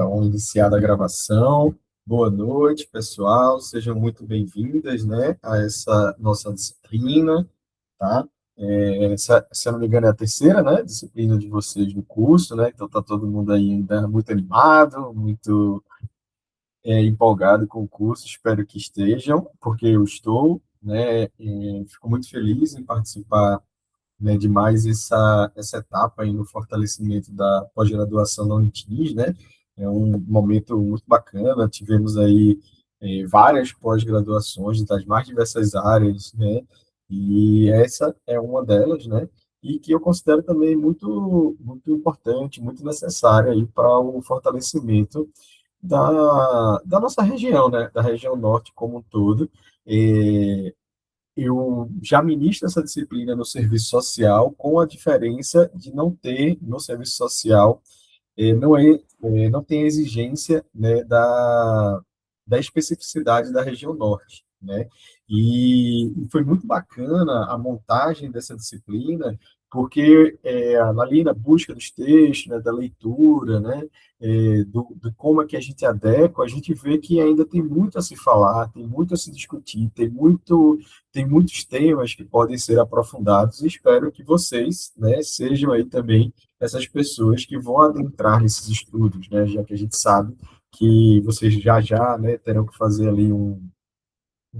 Então, iniciada a gravação. Boa noite, pessoal. Sejam muito bem-vindas, né, a essa nossa disciplina, tá? Se eu não me engano, é a terceira, né, disciplina de vocês no curso, né? Então, tá todo mundo aí ainda muito animado, muito empolgado com o curso. Espero que estejam, porque eu estou, né? Fico muito feliz em participar, né, de mais essa etapa aí no fortalecimento da pós-graduação da Unitins, né? É um momento muito bacana. Tivemos aí várias pós-graduações das mais diversas áreas, né? E essa é uma delas, né? E que eu considero também muito importante, muito necessária aí para o fortalecimento da nossa região, né? Da região norte como um todo. Eu já ministro essa disciplina no serviço social, com a diferença de não ter no serviço social, não tem a exigência, né, da especificidade da região norte, né? E foi muito bacana a montagem dessa disciplina, porque ali na busca dos textos, né, da leitura, né, do como é que a gente adequa, a gente vê que ainda tem muito a se falar, tem muito a se discutir, tem muitos temas que podem ser aprofundados, e espero que vocês, né, sejam aí também essas pessoas que vão adentrar nesses estudos, né, já que a gente sabe que vocês já, né, terão que fazer ali um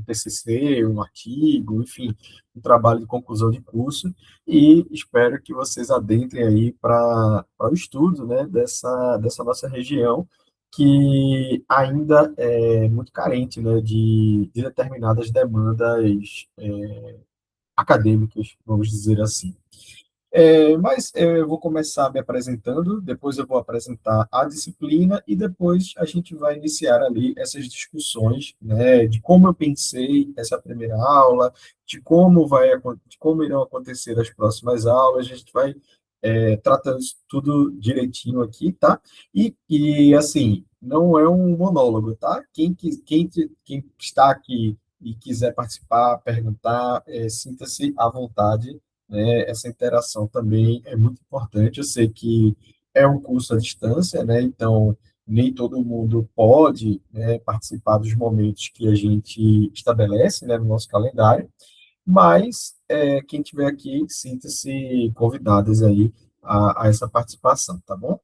TCC, um artigo, enfim, um trabalho de conclusão de curso, e espero que vocês adentrem aí para o estudo, né, dessa nossa região, que ainda é muito carente, né, de determinadas demandas acadêmicas, vamos dizer assim. Eu vou começar me apresentando, depois eu vou apresentar a disciplina e depois a gente vai iniciar ali essas discussões, né, de como eu pensei essa primeira aula, de como irão acontecer as próximas aulas. A gente vai tratando isso tudo direitinho aqui, tá? E assim, não é um monólogo, tá? Quem está aqui e quiser participar, perguntar, sinta-se à vontade, né? Essa interação também é muito importante. Eu sei que é um curso à distância, né? Então, nem todo mundo pode, né, participar dos momentos que a gente estabelece, né, no nosso calendário, mas quem estiver aqui, sinta-se convidadas aí a essa participação, tá bom?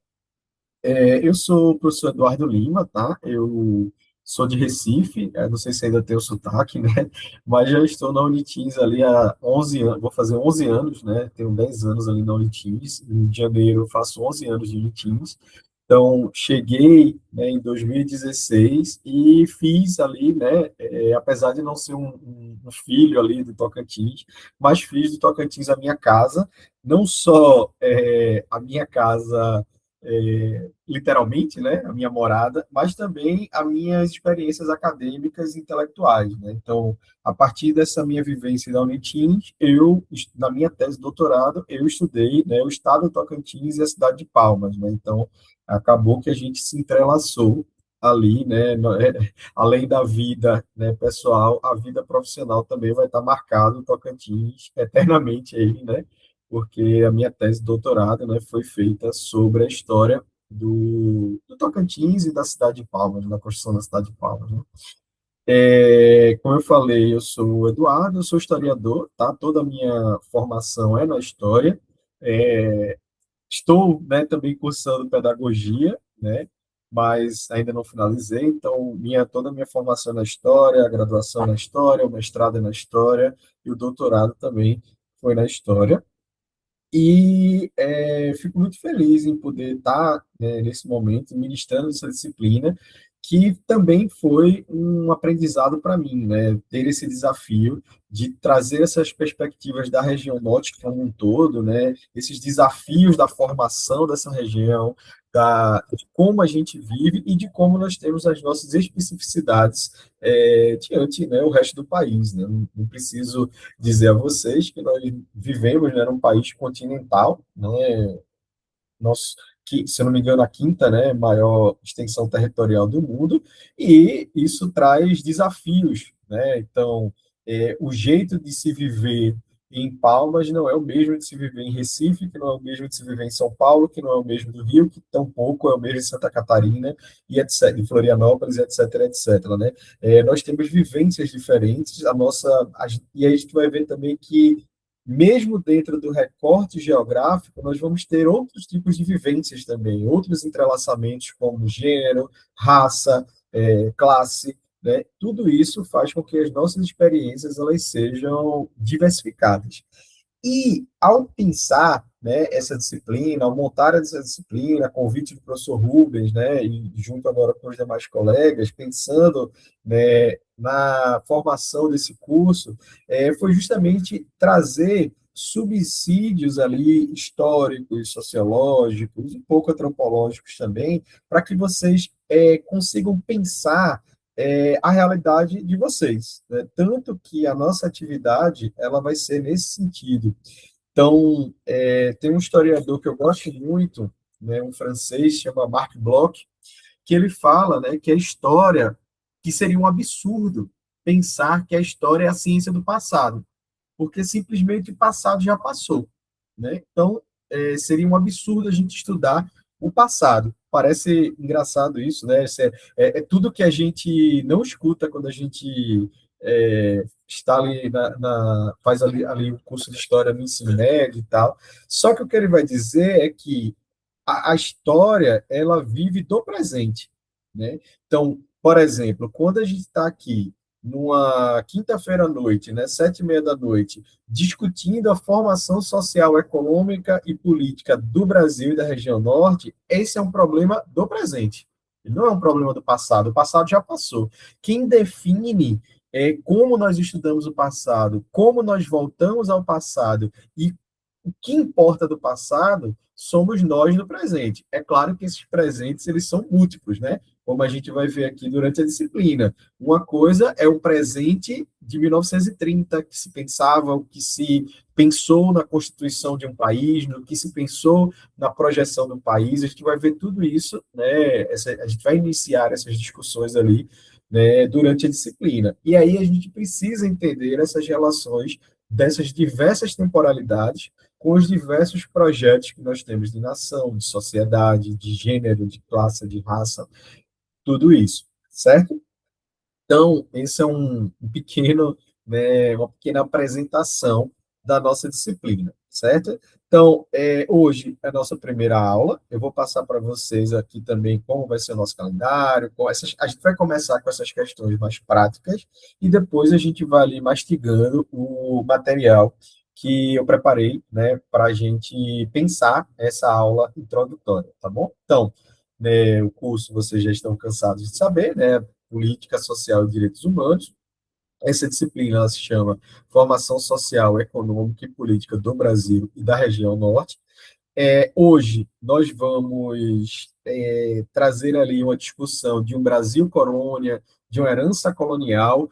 Eu sou o professor Eduardo Lima, tá? Eu sou de Recife, não sei se ainda tem o sotaque, né? Mas já estou na Unitins ali há 11 anos, vou fazer 11 anos, né? Tenho 10 anos ali na Unitins, em janeiro eu faço 11 anos de Unitins. Então, cheguei, né, em 2016 e fiz ali, né, apesar de não ser um filho ali do Tocantins, mas fiz do Tocantins a minha casa, não só a minha casa literalmente, né, a minha morada, mas também as minhas experiências acadêmicas e intelectuais, né? Então, a partir dessa minha vivência da Unitins, na minha tese de doutorado, eu estudei, né, o estado do Tocantins e a cidade de Palmas, né? Então, acabou que a gente se entrelaçou ali, né? Além da vida, né, pessoal, a vida profissional também vai estar marcado no Tocantins eternamente aí, né? Porque a minha tese de doutorado, né, foi feita sobre a história do Tocantins e da cidade de Palmas, da construção da cidade de Palmas, né? Como eu falei, eu sou o Eduardo, eu sou historiador, tá? Toda a minha formação é na história. É, Estou, né, também cursando pedagogia, né, mas ainda não finalizei, então toda a minha formação é na história, a graduação é na história, o mestrado é na história e o doutorado também foi na história. E fico muito feliz em poder estar, né, nesse momento, ministrando essa disciplina, que também foi um aprendizado para mim, né? Ter esse desafio de trazer essas perspectivas da região norte como um todo, né? Esses desafios da formação dessa região, de como a gente vive e de como nós temos as nossas especificidades diante, né, o resto do país, né? Não preciso dizer a vocês que nós vivemos, né, num país continental, né, nosso, que, se eu não me engano, a quinta, né, maior extensão territorial do mundo, e isso traz desafios, né? Então, o jeito de se viver em Palmas não é o mesmo de se viver em Recife, que não é o mesmo de se viver em São Paulo, que não é o mesmo do Rio, que tampouco é o mesmo em Santa Catarina, e etc., em Florianópolis, etc., etc., né? Nós temos vivências diferentes, e aí a gente vai ver também que, mesmo dentro do recorte geográfico, nós vamos ter outros tipos de vivências também, outros entrelaçamentos como gênero, raça, classe, né? Tudo isso faz com que as nossas experiências elas sejam diversificadas. E ao pensar, né, essa disciplina, ao montar essa disciplina, a convite do professor Rubens, né, e junto agora com os demais colegas, pensando, né, na formação desse curso, foi justamente trazer subsídios ali históricos, sociológicos, um pouco antropológicos também, para que vocês consigam pensar a realidade de vocês, né? Tanto que a nossa atividade ela vai ser nesse sentido. Então, tem um historiador que eu gosto muito, né, um francês, chama Marc Bloch, que ele fala, né, que a história, que seria um absurdo pensar que a história é a ciência do passado, porque simplesmente o passado já passou, né? Então, seria um absurdo a gente estudar o passado. Parece engraçado isso, né? É tudo que a gente não escuta quando a gente está ali faz ali o curso de história no ensino médio e tal. Só que o que ele vai dizer é que a história ela vive do presente, né? Então, por exemplo, quando a gente está aqui numa quinta-feira à noite, né, 7h30 da noite, discutindo a formação social, econômica e política do Brasil e da região norte, esse é um problema do presente. Ele não é um problema do passado. O passado já passou. Quem define como nós estudamos o passado, como nós voltamos ao passado e o que importa do passado somos nós do presente. É claro que esses presentes eles são múltiplos, né? Como a gente vai ver aqui durante a disciplina. Uma coisa é o presente de 1930, que se pensava, o que se pensou na constituição de um país, no que se pensou na projeção do país. A gente vai ver tudo isso, né? A gente vai iniciar essas discussões ali, né, durante a disciplina. E aí a gente precisa entender essas relações dessas diversas temporalidades com os diversos projetos que nós temos de nação, de sociedade, de gênero, de classe, de raça, tudo isso, certo? Então, esse é um pequeno, né, uma pequena apresentação da nossa disciplina, certo? Então, hoje é a nossa primeira aula. Eu vou passar para vocês aqui também como vai ser o nosso calendário. A gente vai começar com essas questões mais práticas e depois a gente vai ali mastigando o material que eu preparei, né, para a gente pensar essa aula introdutória, tá bom? Então, né, o curso vocês já estão cansados de saber, né? Política Social e Direitos Humanos. Essa disciplina ela se chama Formação Social, Econômica e Política do Brasil e da região Norte. Hoje, nós vamos trazer ali uma discussão de um Brasil colônia, de uma herança colonial,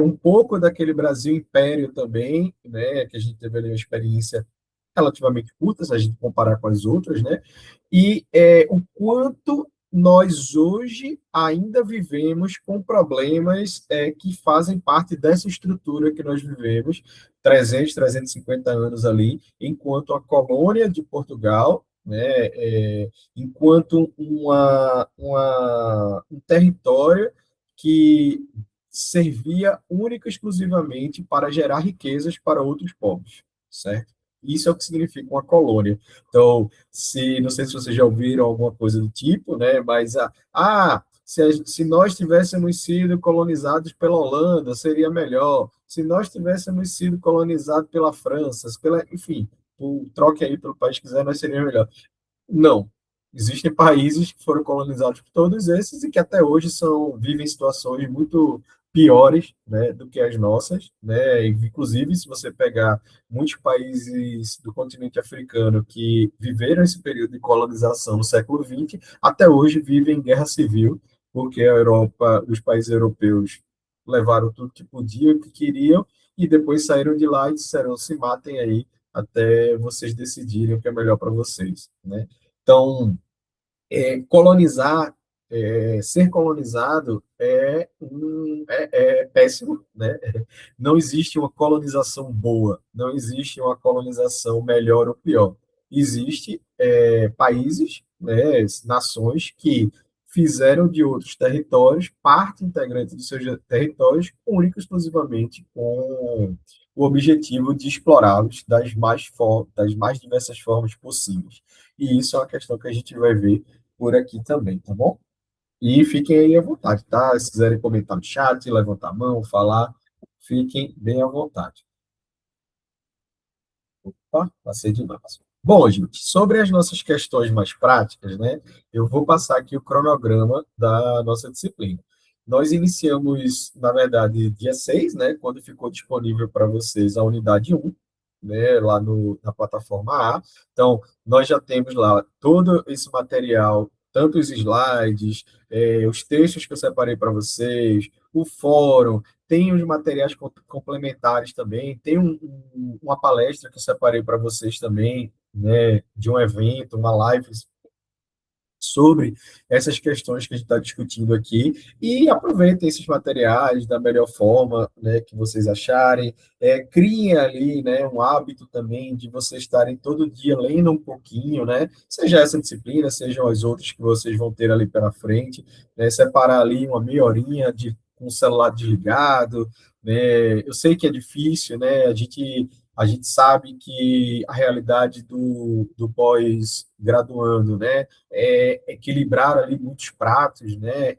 um pouco daquele Brasil Império também, né, que a gente teve ali uma experiência relativamente curta, se a gente comparar com as outras, né? E o quanto nós hoje ainda vivemos com problemas que fazem parte dessa estrutura que nós vivemos, 350 anos ali, enquanto a colônia de Portugal, né, enquanto um território que servia única e exclusivamente para gerar riquezas para outros povos, certo? Isso é o que significa uma colônia. Então, não sei se vocês já ouviram alguma coisa do tipo, né? Mas se nós tivéssemos sido colonizados pela Holanda, seria melhor. Se nós tivéssemos sido colonizados pela França, enfim, troque aí pelo país que quiser, nós seria melhor. Não. Existem países que foram colonizados por todos esses e que até hoje vivem situações muito piores, né, do que as nossas, né? Inclusive, se você pegar muitos países do continente africano que viveram esse período de colonização no século XX, até hoje vivem em guerra civil, porque a Europa, os países europeus levaram tudo que podiam, que queriam, e depois saíram de lá e disseram, se matem aí até vocês decidirem o que é melhor para vocês, né? Então, colonizar ser colonizado é péssimo, né? Não existe uma colonização boa, não existe uma colonização melhor ou pior. Existe países, né, nações que fizeram de outros territórios parte integrante dos seus territórios, única e exclusivamente com o objetivo de explorá-los das mais diversas formas possíveis. E isso é uma questão que a gente vai ver por aqui também, tá bom? E fiquem aí à vontade, tá? Se quiserem comentar no chat, levantar a mão, falar, fiquem bem à vontade. Tá? Passei de novo. Bom, gente, sobre as nossas questões mais práticas, né? Eu vou passar aqui o cronograma da nossa disciplina. Nós iniciamos, na verdade, dia 6, né? Quando ficou disponível para vocês a unidade 1, né? Lá na plataforma A. Então, nós já temos lá todo esse material, tanto os slides, os textos que eu separei para vocês, o fórum, tem os materiais complementares também, tem uma palestra que eu separei para vocês também, né, de um evento, uma live sobre essas questões que a gente está discutindo aqui e aproveitem esses materiais da melhor forma, né, que vocês acharem, criem ali, né, um hábito também de vocês estarem todo dia lendo um pouquinho, né, seja essa disciplina, sejam as outras que vocês vão ter ali pela frente, né, separar ali uma meia horinha com o celular desligado, né, eu sei que é difícil, né, a gente sabe que a realidade do pós-graduando, né, equilibrar ali muitos pratos, né?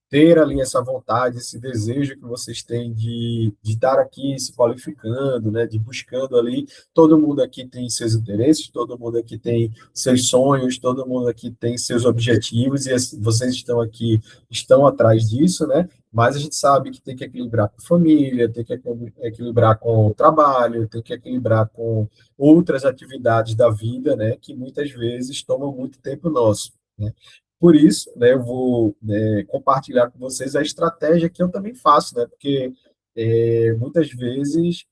Ter ali essa vontade, esse desejo que vocês têm de estar aqui se qualificando, né? De buscando ali. Todo mundo aqui tem seus interesses, todo mundo aqui tem seus sonhos, todo mundo aqui tem seus objetivos e vocês estão aqui, estão atrás disso, né? Mas a gente sabe que tem que equilibrar com a família, tem que equilibrar com o trabalho, tem que equilibrar com outras atividades da vida, né, que muitas vezes tomam muito tempo nosso, né? Por isso, né, eu vou, né, compartilhar com vocês a estratégia que eu também faço, né, porque muitas vezes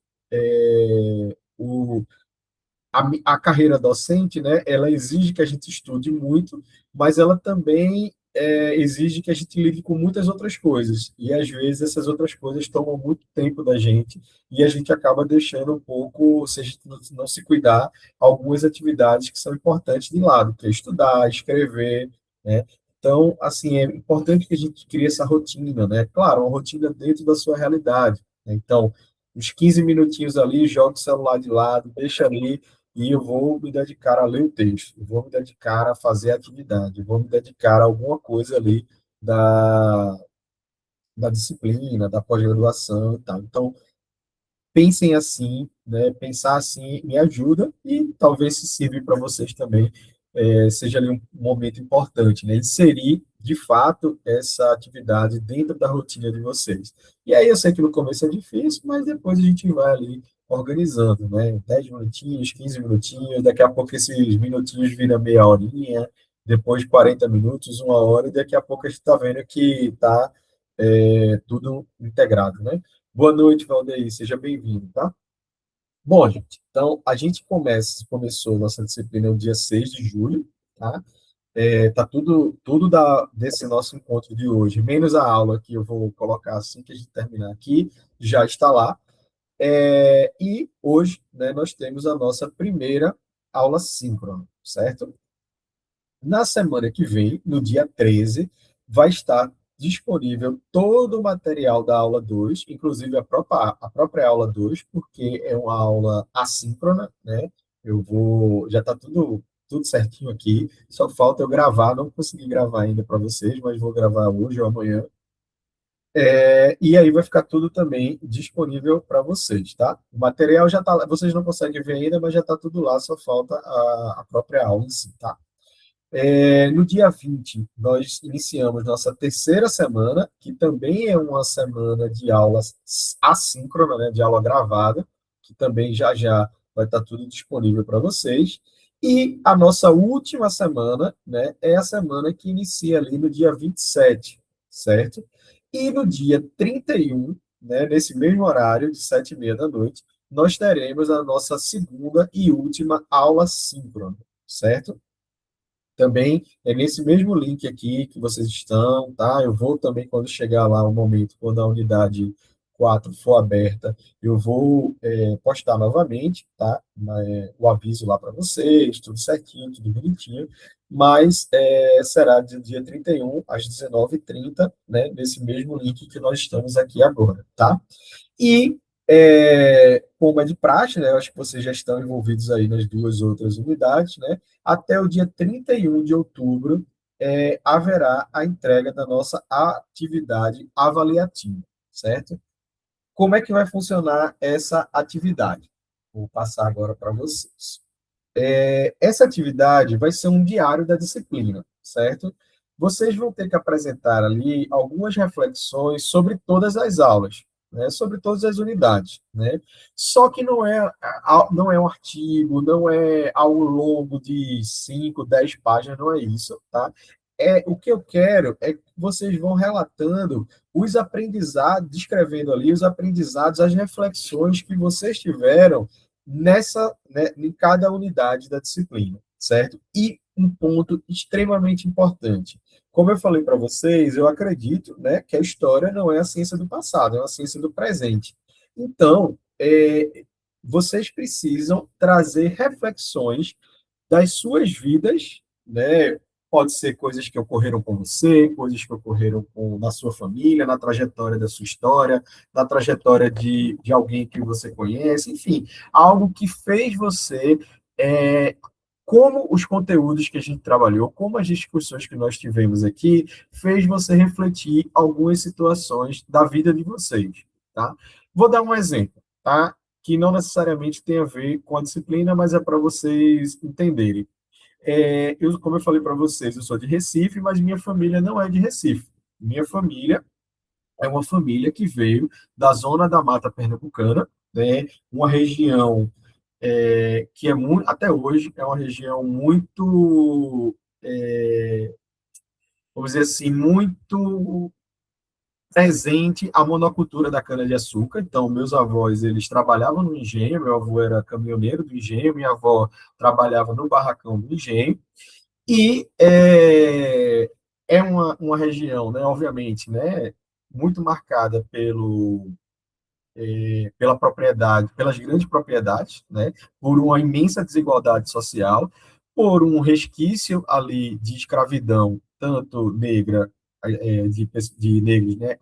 a carreira docente, né, ela exige que a gente estude muito, mas ela também exige que a gente lide com muitas outras coisas. E às vezes essas outras coisas tomam muito tempo da gente e a gente acaba deixando um pouco, se a gente não se cuidar, algumas atividades que são importantes de lado, que é estudar, escrever, né? Então, assim, é importante que a gente crie essa rotina, né? Claro, uma rotina dentro da sua realidade, né? Então, uns 15 minutinhos ali, joga o celular de lado, deixa ali e eu vou me dedicar a ler o texto, eu vou me dedicar a fazer a atividade, eu vou me dedicar a alguma coisa ali da, da disciplina, da pós-graduação e tal. Então, pensem assim, né? Pensar assim me ajuda e talvez se sirva para vocês também, seja ali um momento importante, né? Inserir de fato essa atividade dentro da rotina de vocês. E aí eu sei que no começo é difícil, mas depois a gente vai ali organizando, né? 10 minutinhos, 15 minutinhos, daqui a pouco esses minutinhos viram meia horinha, depois 40 minutos, uma hora, e daqui a pouco a gente está vendo que está tudo integrado, né? Boa noite, Valdeir, seja bem-vindo, tá? Bom, gente, então a gente começou nossa disciplina no dia 6 de julho, tá? Tá tudo desse nosso encontro de hoje, menos a aula que eu vou colocar assim que a gente terminar aqui, já está lá. E hoje, né, nós temos a nossa primeira aula síncrona, certo? Na semana que vem, no dia 13, vai estar disponível todo o material da aula 2, inclusive a própria aula 2, porque é uma aula assíncrona, né? Já está tudo certinho aqui, só falta eu gravar, não consegui gravar ainda para vocês, mas vou gravar hoje ou amanhã. E aí vai ficar tudo também disponível para vocês, tá? O material já está lá, vocês não conseguem ver ainda, mas já está tudo lá, só falta a própria aula em si, tá? No dia 20, nós iniciamos nossa terceira semana, que também é uma semana de aulas assíncrona, né, de aula gravada, que também já já vai estar tudo disponível para vocês. E a nossa última semana, né, é a semana que inicia ali no dia 27, certo? E no dia 31, né, nesse mesmo horário, de 7h30 da noite, nós teremos a nossa segunda e última aula síncrona, certo? Também é nesse mesmo link aqui que vocês estão, tá? Eu vou também, quando chegar lá o momento, quando a unidade 4 for aberta, eu vou postar novamente, tá? O aviso lá para vocês, tudo certinho, tudo bonitinho, mas será de dia 31 às 19h30, né? Nesse mesmo link que nós estamos aqui agora, tá? E, como é de praxe, né, eu acho que vocês já estão envolvidos aí nas duas outras unidades, né, até o dia 31 de outubro haverá a entrega da nossa atividade avaliativa, certo? Como é que vai funcionar essa atividade? Vou passar agora para vocês. Essa atividade vai ser um diário da disciplina, certo? Vocês vão ter que apresentar ali algumas reflexões sobre todas as aulas, né? Sobre todas as unidades, né? Só que não é um artigo, não é ao longo de 5, 10 páginas, não é isso, tá? O que eu quero é que vocês vão relatando os aprendizados, descrevendo ali os aprendizados, as reflexões que vocês tiveram né, em cada unidade da disciplina, certo? E um ponto extremamente importante. Como eu falei para vocês, eu acredito, né, que a história não é a ciência do passado, é uma ciência do presente. Então, vocês precisam trazer reflexões das suas vidas, né? Pode ser coisas que ocorreram com você, coisas que ocorreram na sua família, na trajetória da sua história, na trajetória de alguém que você conhece, enfim, algo que fez você, é, como os conteúdos que a gente trabalhou, como as discussões que nós tivemos aqui, fez você refletir algumas situações da vida de vocês, tá? Vou dar um exemplo, tá? Que não necessariamente tem a ver com a disciplina, mas é para vocês entenderem. Como eu falei para vocês, eu sou de Recife, mas minha família não é de Recife. Minha família é uma família que veio da zona da Mata Pernambucana, né, uma região que é muito, até hoje, é uma região muito, vamos dizer assim, muito presente a monocultura da cana-de-açúcar. Então, meus avós, eles trabalhavam no engenho, meu avô era caminhoneiro do engenho, minha avó trabalhava no barracão do engenho, e é uma região, né, obviamente, né, muito marcada pela propriedade, pelas grandes propriedades, né, por uma imensa desigualdade social, por um resquício ali de escravidão, tanto negra, de negros, né,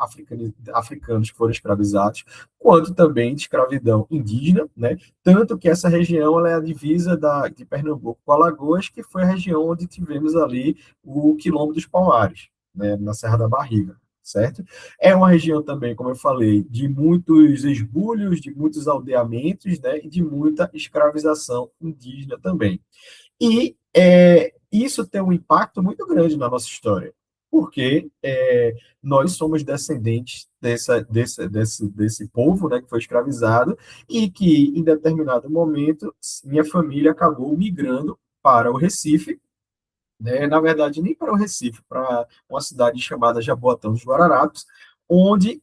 africanos que foram escravizados, quanto também de escravidão indígena, né, tanto que essa região ela é a divisa de Pernambuco com Alagoas, que foi a região onde tivemos ali o Quilombo dos Palmares, né, na Serra da Barriga, certo? É uma região também, como eu falei, de muitos esbulhos, de muitos aldeamentos, né, e de muita escravização indígena também. E isso tem um impacto muito grande na nossa história, porque nós somos descendentes desse povo, né, que foi escravizado e que, em determinado momento, minha família acabou migrando para o Recife, né? Na verdade, nem para o Recife, para uma cidade chamada Jaboatão dos Guararapes, onde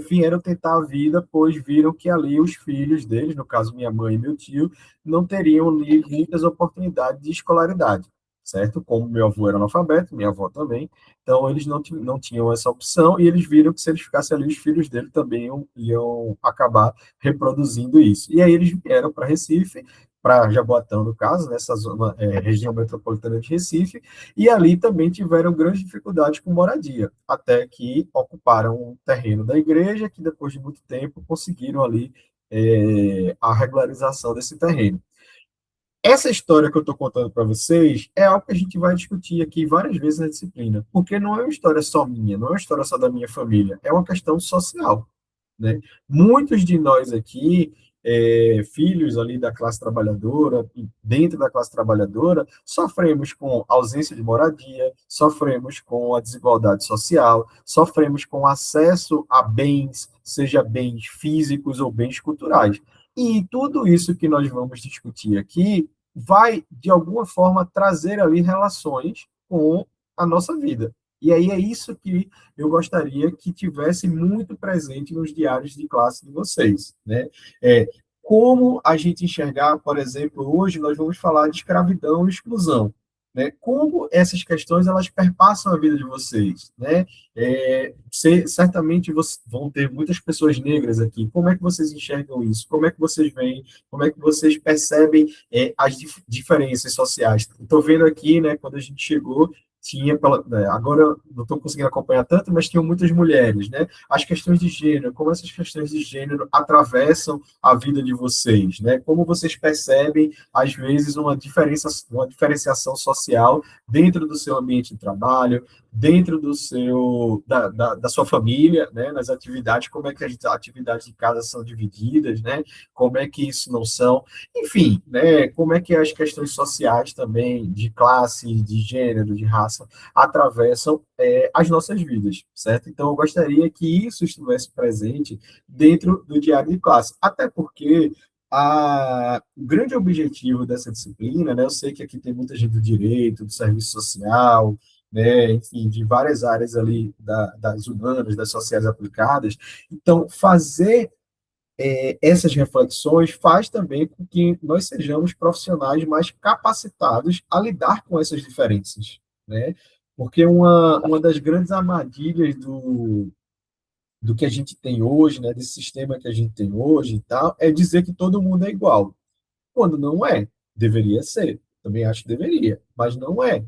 vieram tentar a vida, pois viram que ali os filhos deles, no caso minha mãe e meu tio, não teriam muitas oportunidades de escolaridade, certo? Como meu avô era analfabeto, minha avó também, então eles não tinham essa opção e eles viram que se eles ficassem ali, os filhos dele também iam acabar reproduzindo isso. E aí eles vieram para Recife, para Jaboatão, no caso, nessa zona, região metropolitana de Recife, e ali também tiveram grandes dificuldades com moradia, até que ocuparam um terreno da igreja, que depois de muito tempo conseguiram ali a regularização desse terreno. Essa história que eu estou contando para vocês é algo que a gente vai discutir aqui várias vezes na disciplina, porque não é uma história só minha, não é uma história só da minha família, é uma questão social, né? Muitos de nós aqui, filhos ali da classe trabalhadora, dentro da classe trabalhadora, sofremos com ausência de moradia, sofremos com a desigualdade social, sofremos com acesso a bens, seja bens físicos ou bens culturais. E tudo isso que nós vamos discutir aqui vai, de alguma forma, trazer ali relações com a nossa vida. E aí é isso que eu gostaria que tivesse muito presente nos diários de classe de vocês, né? Como a gente enxergar, por exemplo, hoje nós vamos falar de escravidão e exclusão. né? Como essas questões elas perpassam a vida de vocês, né? Certamente vão ter muitas pessoas negras aqui. Como é que vocês enxergam isso? Como é que vocês veem? Como é que vocês percebem as diferenças sociais? Estou vendo aqui, né? Quando a gente chegou agora eu não estou conseguindo acompanhar tanto, mas tinham muitas mulheres, né? As questões de gênero, como essas questões de gênero atravessam a vida de vocês, né? Como vocês percebem às vezes uma diferenciação social dentro do seu ambiente de trabalho, dentro da sua família, né? Nas atividades, como é que as atividades de casa são divididas, né? Como é que isso não são, enfim, né? Como é que as questões sociais também de classe, de gênero, de raça atravessam as nossas vidas, certo? Então, eu gostaria que isso estivesse presente dentro do diário de classe, até porque o grande objetivo dessa disciplina, né, eu sei que aqui tem muita gente do direito, do serviço social, né, enfim, de várias áreas ali das humanas, das sociais aplicadas. Então, fazer essas reflexões faz também com que nós sejamos profissionais mais capacitados a lidar com essas diferenças, né? Porque uma das grandes armadilhas do que a gente tem hoje, né, desse sistema que a gente tem hoje e tal, é dizer que todo mundo é igual, quando não é. Deveria ser, também acho que deveria, mas não é.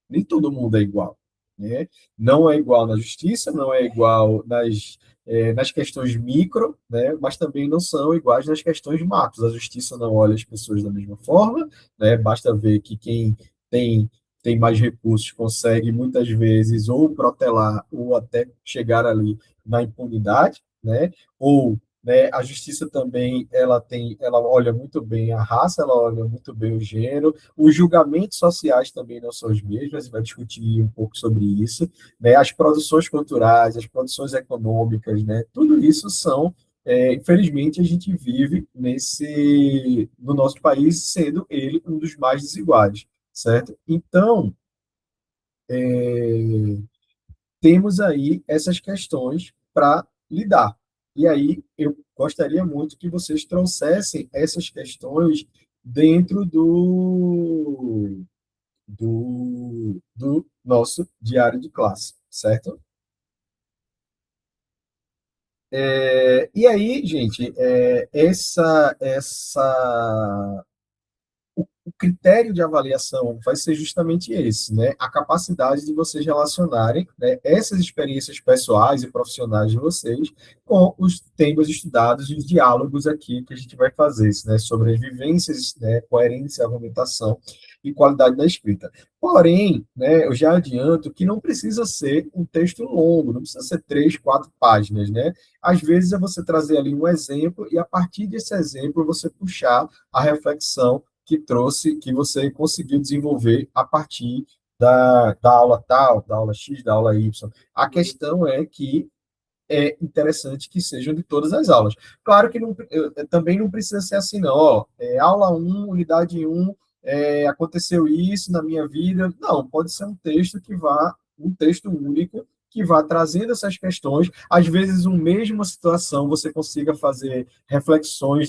Nem todo mundo é igual, né? Não é igual na justiça, não é igual nas questões micro, né? Mas também não são iguais nas questões macros. A justiça não olha as pessoas da mesma forma, né? Basta ver que quem tem, tem mais recursos consegue muitas vezes ou protelar ou até chegar ali na impunidade, né? Ou né, a justiça também ela olha muito bem a raça, ela olha muito bem o gênero, os julgamentos sociais também não são os mesmos, a gente vai discutir um pouco sobre isso, né? As produções culturais, as produções econômicas, né? Tudo isso são, infelizmente, a gente vive no nosso país, sendo ele um dos mais desiguais, certo? Então, temos aí essas questões para lidar. E aí, eu gostaria muito que vocês trouxessem essas questões dentro do nosso diário de classe, certo? E aí, gente, o critério de avaliação vai ser justamente esse, né? A capacidade de vocês relacionarem, né, essas experiências pessoais e profissionais de vocês com os temas estudados e os diálogos aqui que a gente vai fazer, né, sobre as vivências, né, coerência, argumentação e qualidade da escrita. Porém, né, eu já adianto que não precisa ser um texto longo, não precisa ser 3, 4 páginas, né? Às vezes é você trazer ali um exemplo e a partir desse exemplo você puxar a reflexão que você conseguiu desenvolver a partir da aula tal, da aula X, da aula Y. A questão é que é interessante que sejam de todas as aulas. Claro que também não precisa ser assim, não. Ó, aula um unidade um aconteceu isso na minha vida. Não, pode ser um texto único, que vá trazendo essas questões. Às vezes, uma mesma situação, você consiga fazer reflexões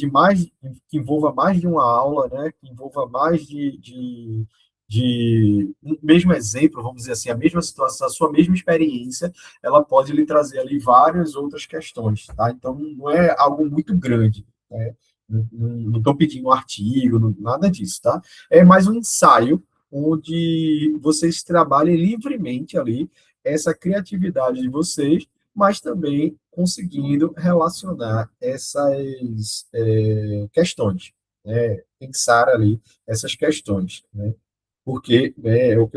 que envolva mais de uma aula, né? Que envolva mais de um mesmo exemplo, vamos dizer assim, a mesma situação, a sua mesma experiência, ela pode lhe trazer ali várias outras questões, tá? Então, não é algo muito grande, né? Não estou pedindo um artigo, nada disso, tá? É mais um ensaio onde vocês trabalhem livremente ali essa criatividade de vocês, mas também conseguindo relacionar essas questões, né? Pensar ali essas questões, né? Porque é o que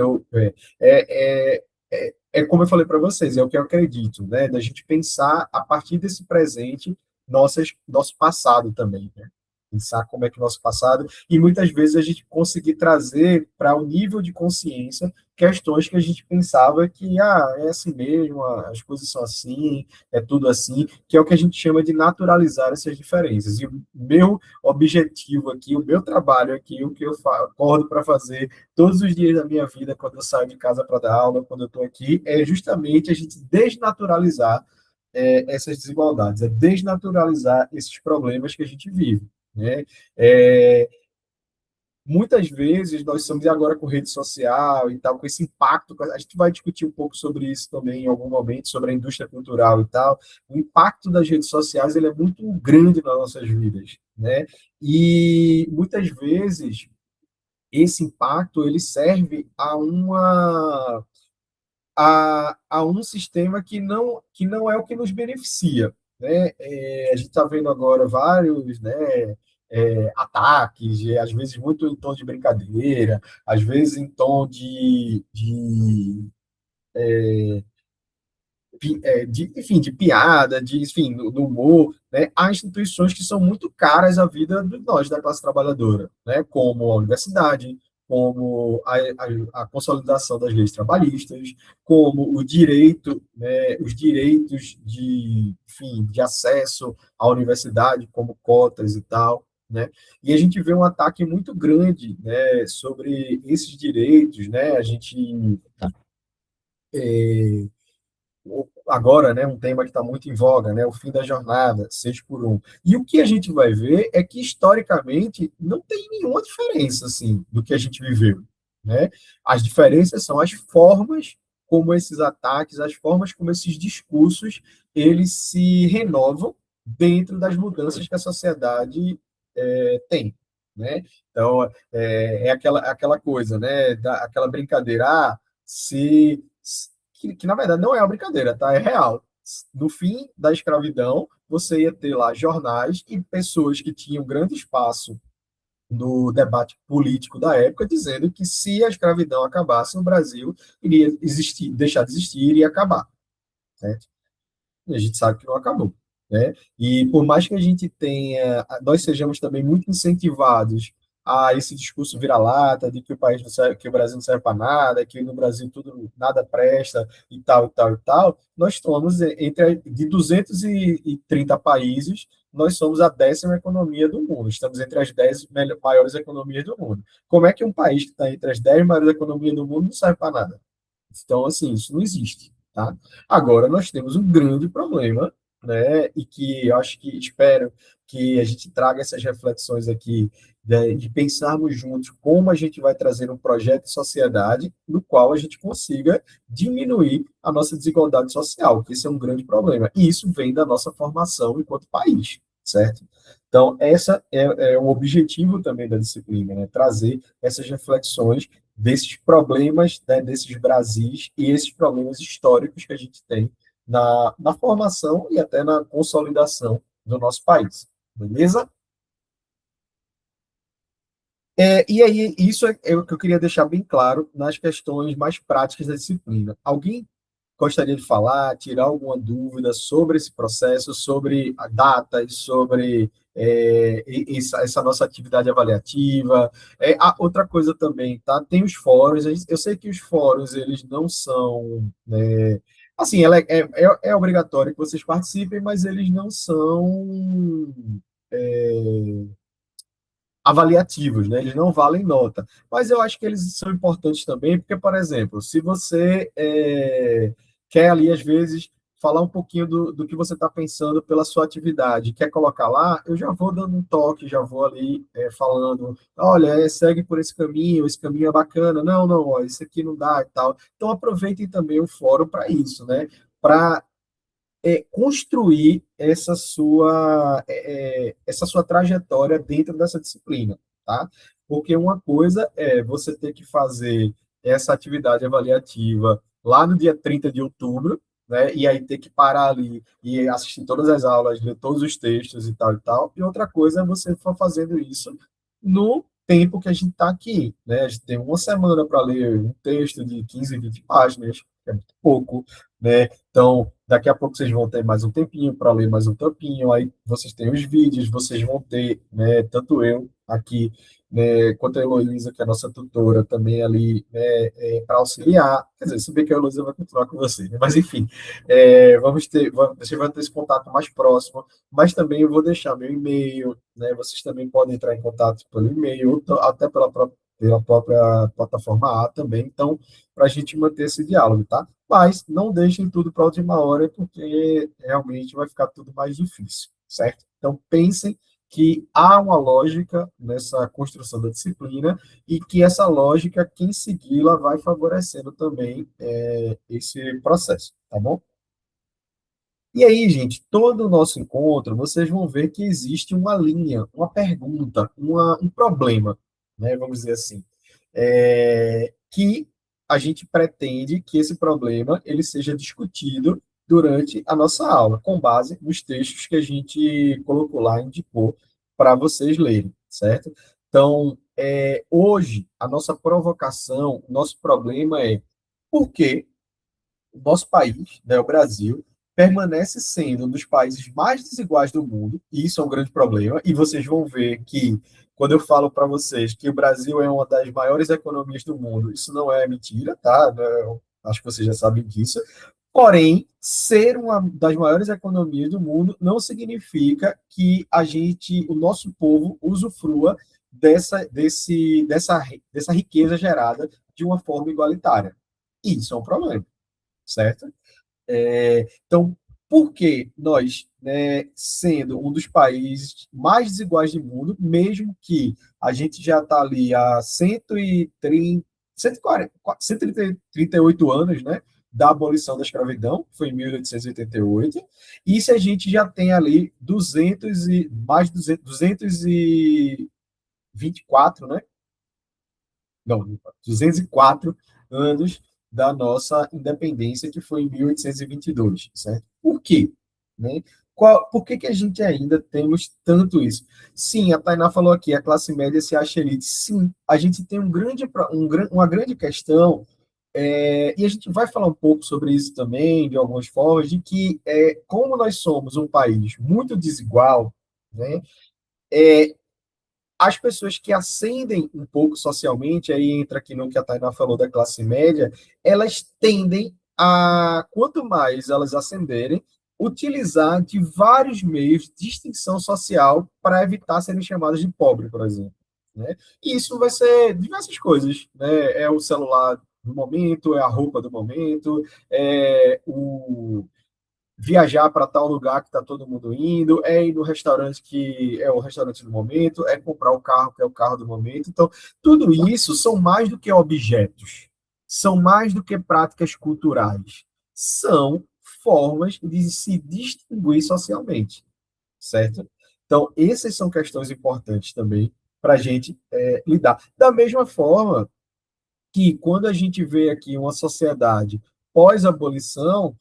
é como eu falei para vocês, é o que eu acredito, né? Da gente pensar a partir desse presente nosso passado também, né? Pensar como é que o nosso passado, e muitas vezes a gente conseguir trazer para o nível de consciência questões que a gente pensava que é assim mesmo, as coisas são assim, é tudo assim, que é o que a gente chama de naturalizar essas diferenças. E o meu objetivo aqui, o meu trabalho aqui, o que eu acordo para fazer todos os dias da minha vida, quando eu saio de casa para dar aula, quando eu estou aqui, é justamente a gente desnaturalizar essas desigualdades, é desnaturalizar esses problemas que a gente vive, né? É, muitas vezes nós estamos, e agora com rede social e tal, com esse impacto, a gente vai discutir um pouco sobre isso também em algum momento, sobre a indústria cultural e tal, o impacto das redes sociais ele é muito grande nas nossas vidas, né? E muitas vezes esse impacto ele serve a um sistema que não é o que nos beneficia, né? A gente está vendo agora vários, né, ataques, e às vezes muito em tom de brincadeira, às vezes em tom enfim, de piada, enfim, do humor, né? Há instituições que são muito caras à vida de nós, da classe trabalhadora, né? Como a universidade, como a consolidação das leis trabalhistas, como o direito, né? Os direitos enfim, de acesso à universidade, como cotas e tal, né? E a gente vê um ataque muito grande, né, sobre esses direitos, né? A gente agora, né, um tema que está muito em voga, né, o fim da jornada, 6 por 1. E o que a gente vai ver é que, historicamente, não tem nenhuma diferença, assim, do que a gente viveu, né? As diferenças são as formas como esses ataques, as formas como esses discursos, eles se renovam dentro das mudanças que a sociedade tem, né? Então, aquela coisa, né, aquela brincadeira, que na verdade não é uma brincadeira, tá? É real. No fim da escravidão, você ia ter lá jornais e pessoas que tinham grande espaço no debate político da época, dizendo que se a escravidão acabasse no Brasil, iria existir, deixar de existir e iria acabar. Certo? E a gente sabe que não acabou, né? E por mais que a gente tenha, nós sejamos também muito incentivados a esse discurso vira-lata de que o país não serve, que o Brasil não serve para nada, que no Brasil tudo nada presta e tal e tal e tal, nós estamos de 230 países, nós somos a 10ª economia do mundo, estamos entre as 10 maiores economias do mundo. Como é que um país que está entre as 10 maiores economias do mundo não serve para nada? Então, assim, isso não existe, tá? Agora, nós temos um grande problema, né? E que eu acho que espero que a gente traga essas reflexões aqui, de pensarmos juntos como a gente vai trazer um projeto de sociedade no qual a gente consiga diminuir a nossa desigualdade social, que esse é um grande problema. E isso vem da nossa formação enquanto país, certo? Então, essa é o objetivo também da disciplina, né? Trazer essas reflexões desses problemas, né, desses Brasis e esses problemas históricos que a gente tem na formação e até na consolidação do nosso país. Beleza? E aí, isso é o que eu queria deixar bem claro nas questões mais práticas da disciplina. Alguém gostaria de falar, tirar alguma dúvida sobre esse processo, sobre a datas, sobre essa nossa atividade avaliativa? Outra coisa também, tá? Tem os fóruns. Eu sei que os fóruns eles não são, né, assim, é obrigatório que vocês participem, mas eles não são avaliativos, né? Eles não valem nota. Mas eu acho que eles são importantes também, porque, por exemplo, se você quer ali, às vezes, falar um pouquinho do que você está pensando pela sua atividade, quer colocar lá, eu já vou dando um toque, já vou ali falando, olha, segue por esse caminho é bacana, não, não, ó, esse aqui não dá e tal. Então aproveitem também o fórum para isso, né? Para construir essa sua trajetória dentro dessa disciplina, tá? Porque uma coisa é você ter que fazer essa atividade avaliativa lá no dia 30 de outubro, né? E aí ter que parar ali e assistir todas as aulas, ler todos os textos e tal e tal. E outra coisa é você for fazendo isso no tempo que a gente está aqui, né? A gente tem uma semana para ler um texto de 15, 20 páginas, é muito pouco, né? Então, daqui a pouco vocês vão ter mais um tempinho para ler mais um tempinho, aí vocês têm os vídeos, vocês vão ter, né, tanto eu aqui, né, quanto a Heloísa, que é a nossa tutora, também ali, né, para auxiliar. Quer dizer, se bem que a Heloísa vai continuar com você, né? Mas enfim, você vai ter esse contato mais próximo, mas também eu vou deixar meu e-mail, né? Vocês também podem entrar em contato pelo e-mail, ou até pela própria plataforma A também, então, para a gente manter esse diálogo, tá? Mas não deixem tudo para a última hora, porque realmente vai ficar tudo mais difícil, certo? Então, pensem que há uma lógica nessa construção da disciplina e que essa lógica, quem segui-la, vai favorecendo também esse processo, tá bom? E aí, gente, todo o nosso encontro, vocês vão ver que existe uma linha, uma pergunta, um problema, né, vamos dizer assim, que a gente pretende que esse problema ele seja discutido durante a nossa aula, com base nos textos que a gente colocou lá, indicou para vocês lerem, certo? Então, hoje, a nossa provocação, o nosso problema é por que o nosso país, né, o Brasil, permanece sendo um dos países mais desiguais do mundo, e isso é um grande problema, e vocês vão ver que, quando eu falo para vocês que o Brasil é uma das maiores economias do mundo, isso não é mentira, tá? Acho que vocês já sabem disso. Porém, ser uma das maiores economias do mundo não significa que o nosso povo, usufrua dessa riqueza gerada de uma forma igualitária. Isso é um problema, certo? Então, por que nós, né, sendo um dos países mais desiguais do mundo, mesmo que a gente já está ali há 130, 140, 138 anos, né, da abolição da escravidão, que foi em 1888, e se a gente já tem ali 224, né, não, 204 anos da nossa independência, que foi em 1822, certo? Por quê? Né? Por que, que a gente ainda temos tanto isso? Sim, a Tainá falou aqui, a classe média se acha elite. Sim, a gente tem uma grande questão, e a gente vai falar um pouco sobre isso também, de algumas formas, de que, como nós somos um país muito desigual, né, as pessoas que ascendem um pouco socialmente, aí entra aqui no que a Tainá falou da classe média, elas tendem a, quanto mais elas ascenderem, utilizar de vários meios de distinção social para evitar serem chamadas de pobre, por exemplo. Né? E isso vai ser diversas coisas. Né? É o celular do momento, é a roupa do momento, é o viajar para tal lugar que está todo mundo indo, é ir no restaurante que é o restaurante do momento, é comprar o carro que é o carro do momento. Então, tudo isso são mais do que objetos, são mais do que práticas culturais, são formas de se distinguir socialmente, certo? Então, essas são questões importantes também para a gente lidar. Da mesma forma que quando a gente vê aqui uma sociedade pós-abolição,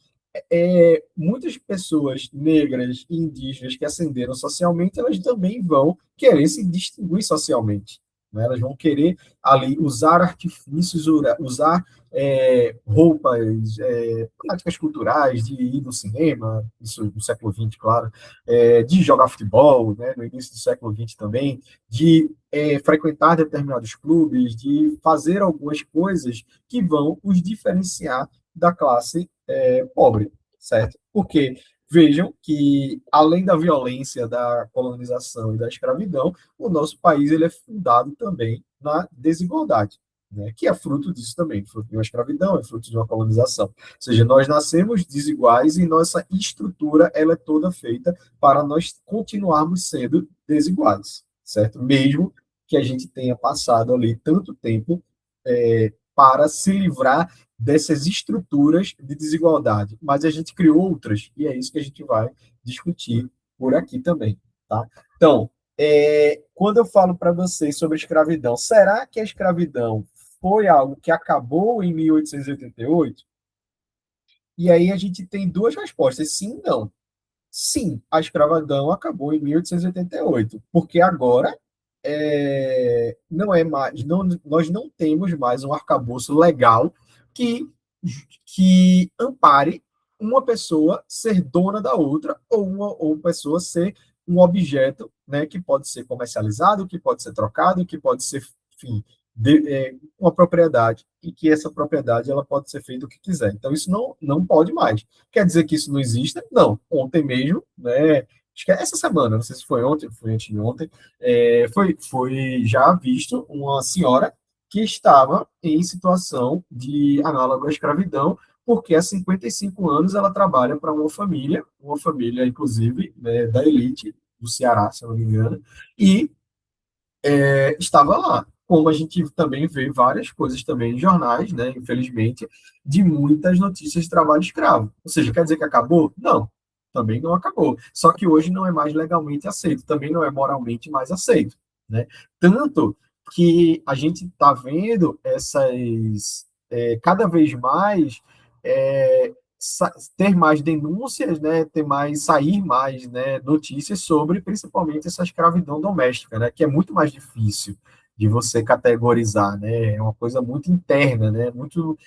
muitas pessoas negras e indígenas que ascenderam socialmente, elas também vão querer se distinguir socialmente. Né? Elas vão querer ali usar artifícios, usar roupas, práticas culturais, de ir no cinema, isso no século XX, claro, de jogar futebol, né, no início do século XX também, de frequentar determinados clubes, de fazer algumas coisas que vão os diferenciar da classe pobre, certo? Porque vejam que, além da violência da colonização e da escravidão, o nosso país ele é fundado também na desigualdade, né? Que é fruto disso também, fruto de uma escravidão, é fruto de uma colonização. Ou seja, nós nascemos desiguais e nossa estrutura ela é toda feita para nós continuarmos sendo desiguais, certo? Mesmo que a gente tenha passado ali tanto tempo para se livrar dessas estruturas de desigualdade, mas a gente criou outras, e é isso que a gente vai discutir por aqui também, tá? Então, quando eu falo para vocês sobre escravidão, será que a escravidão foi algo que acabou em 1888? E aí a gente tem duas respostas, sim e não. Sim, a escravidão acabou em 1888, porque agora não é mais, não, nós não temos mais um arcabouço legal que, que ampare uma pessoa ser dona da outra ou pessoa ser um objeto, né, que pode ser comercializado, que pode ser trocado, que pode ser, enfim, uma propriedade e que essa propriedade ela pode ser feita o que quiser. Então isso não pode mais. Quer dizer que isso não existe? Não. Ontem mesmo, né? Acho que é essa semana, não sei se foi ontem, foi antes de ontem, foi já visto uma senhora que estava em situação de análogo à escravidão, porque há 55 anos ela trabalha para uma família inclusive, né, da elite, do Ceará, se eu não me engano, e estava lá. Como a gente também vê várias coisas também em jornais, né, infelizmente, de muitas notícias de trabalho escravo. Ou seja, quer dizer que acabou? Não, também não acabou. Só que hoje não é mais legalmente aceito, também não é moralmente mais aceito, né? Tanto que a gente está vendo cada vez mais é, ter mais denúncias, né, sair mais, né, notícias sobre principalmente essa escravidão doméstica, né, que é muito mais difícil de você categorizar, né, é uma coisa muito interna, né, muito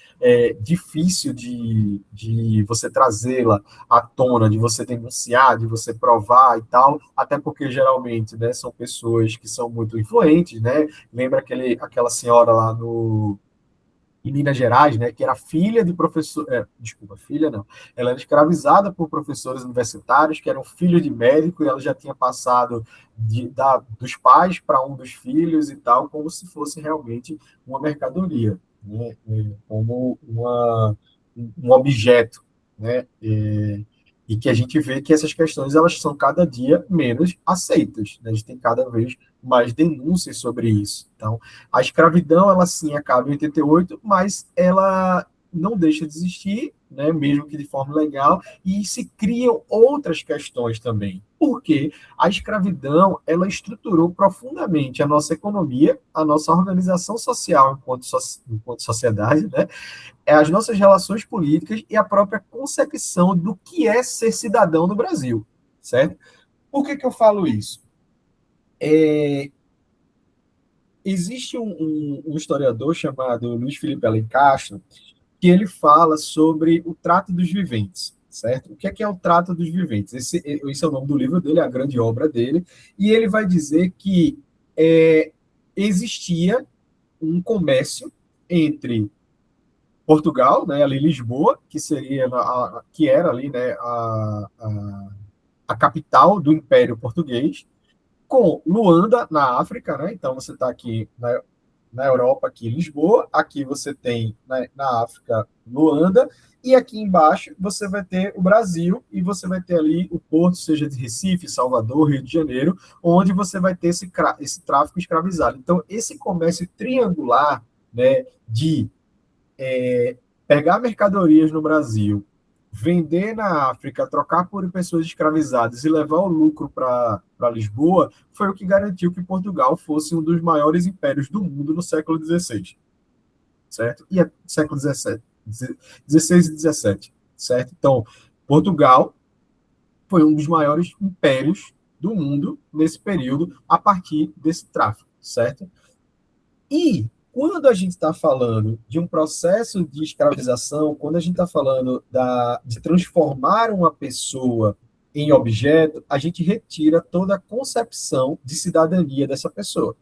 difícil de você trazê-la à tona, de você denunciar, de você provar e tal, até porque geralmente, né, são pessoas que são muito influentes, né, lembra aquela senhora lá no em Minas Gerais, né, que era filha de professor, desculpa, filha não, ela era escravizada por professores universitários que eram filhos de médico e ela já tinha passado dos pais para um dos filhos e tal, como se fosse realmente uma mercadoria, né, como um objeto, né, e que a gente vê que essas questões elas são cada dia menos aceitas, né? A gente tem cada vez mais denúncias sobre isso. Então, a escravidão, ela sim acaba em 88, mas ela não deixa de existir, né, mesmo que de forma legal, e se criam outras questões também. Porque a escravidão, ela estruturou profundamente a nossa economia, a nossa organização social enquanto sociedade, né, as nossas relações políticas e a própria concepção do que é ser cidadão no Brasil, certo? Por que que eu falo isso? Existe um historiador chamado Luiz Felipe Alencastro que ele fala sobre o trato dos viventes, certo? O que é o trato dos viventes? Esse é o nome do livro dele, a grande obra dele, e ele vai dizer que existia um comércio entre Portugal, né, ali Lisboa, que seria que era ali, né, a capital do Império Português, com Luanda na África, né? Então você está aqui na Europa, aqui Lisboa, aqui você tem na África Luanda, e aqui embaixo você vai ter o Brasil e você vai ter ali o porto, seja de Recife, Salvador, Rio de Janeiro, onde você vai ter esse tráfico escravizado. Então, esse comércio triangular, né, de pegar mercadorias no Brasil, vender na África, trocar por pessoas escravizadas e levar o lucro para Lisboa, foi o que garantiu que Portugal fosse um dos maiores impérios do mundo no século XVI, certo? E século XVII, XVI e XVII, certo? Então, Portugal foi um dos maiores impérios do mundo nesse período a partir desse tráfico, certo? E quando a gente está falando de um processo de escravização, quando a gente está falando de transformar uma pessoa em objeto, a gente retira toda a concepção de cidadania dessa pessoa.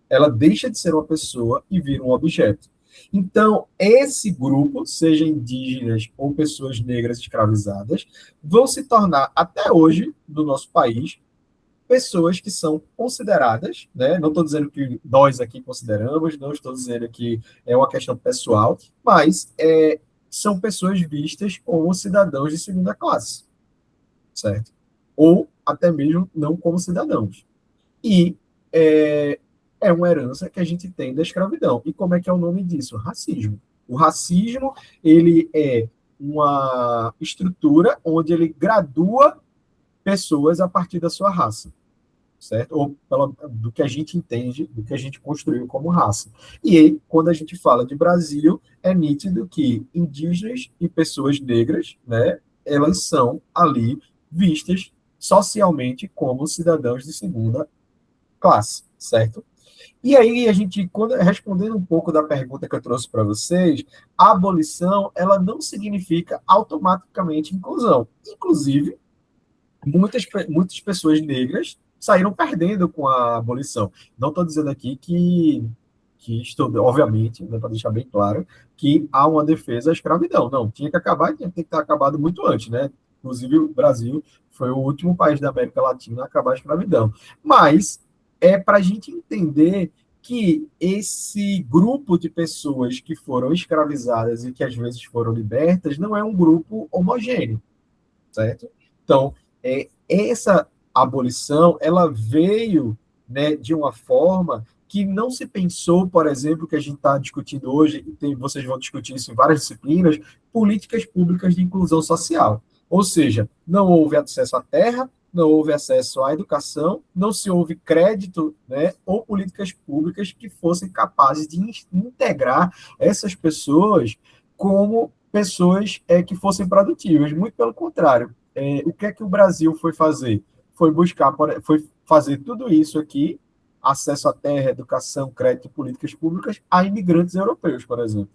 Ela deixa de ser uma pessoa e vira um objeto. Então, esse grupo, seja indígenas ou pessoas negras escravizadas, vão se tornar, até hoje, no nosso país, pessoas que são consideradas, né? Não estou dizendo que nós aqui consideramos, não estou dizendo que é uma questão pessoal, mas são pessoas vistas como cidadãos de segunda classe, certo? Ou até mesmo não como cidadãos. E é uma herança que a gente tem da escravidão. E como é que é o nome disso? Racismo. O racismo, ele é uma estrutura onde ele gradua pessoas a partir da sua raça, certo? Ou do que a gente entende, do que a gente construiu como raça. E aí, quando a gente fala de Brasil, é nítido que indígenas e pessoas negras, né, elas são ali vistas socialmente como cidadãos de segunda classe, certo? E aí a gente, respondendo um pouco da pergunta que eu trouxe para vocês, a abolição ela não significa automaticamente inclusão. Inclusive, muitas pessoas negras saíram perdendo com a abolição. Não estou dizendo aqui que estou, obviamente, né, para deixar bem claro, que há uma defesa à escravidão. Não, tinha que acabar, tinha que ter acabado muito antes, né? Inclusive, o Brasil foi o último país da América Latina a acabar a escravidão. Mas é para a gente entender que esse grupo de pessoas que foram escravizadas e que às vezes foram libertas não é um grupo homogêneo, certo? Então, essa abolição, ela veio, né, de uma forma que não se pensou, por exemplo, que a gente está discutindo hoje, e vocês vão discutir isso em várias disciplinas, políticas públicas de inclusão social. Ou seja, não houve acesso à terra, não houve acesso à educação, não se houve crédito, né, ou políticas públicas que fossem capazes de integrar essas pessoas como pessoas que fossem produtivas. Muito pelo contrário. O que é que o Brasil foi fazer? Foi buscar, foi fazer tudo isso aqui, acesso à terra, educação, crédito, políticas públicas, a imigrantes europeus, por exemplo.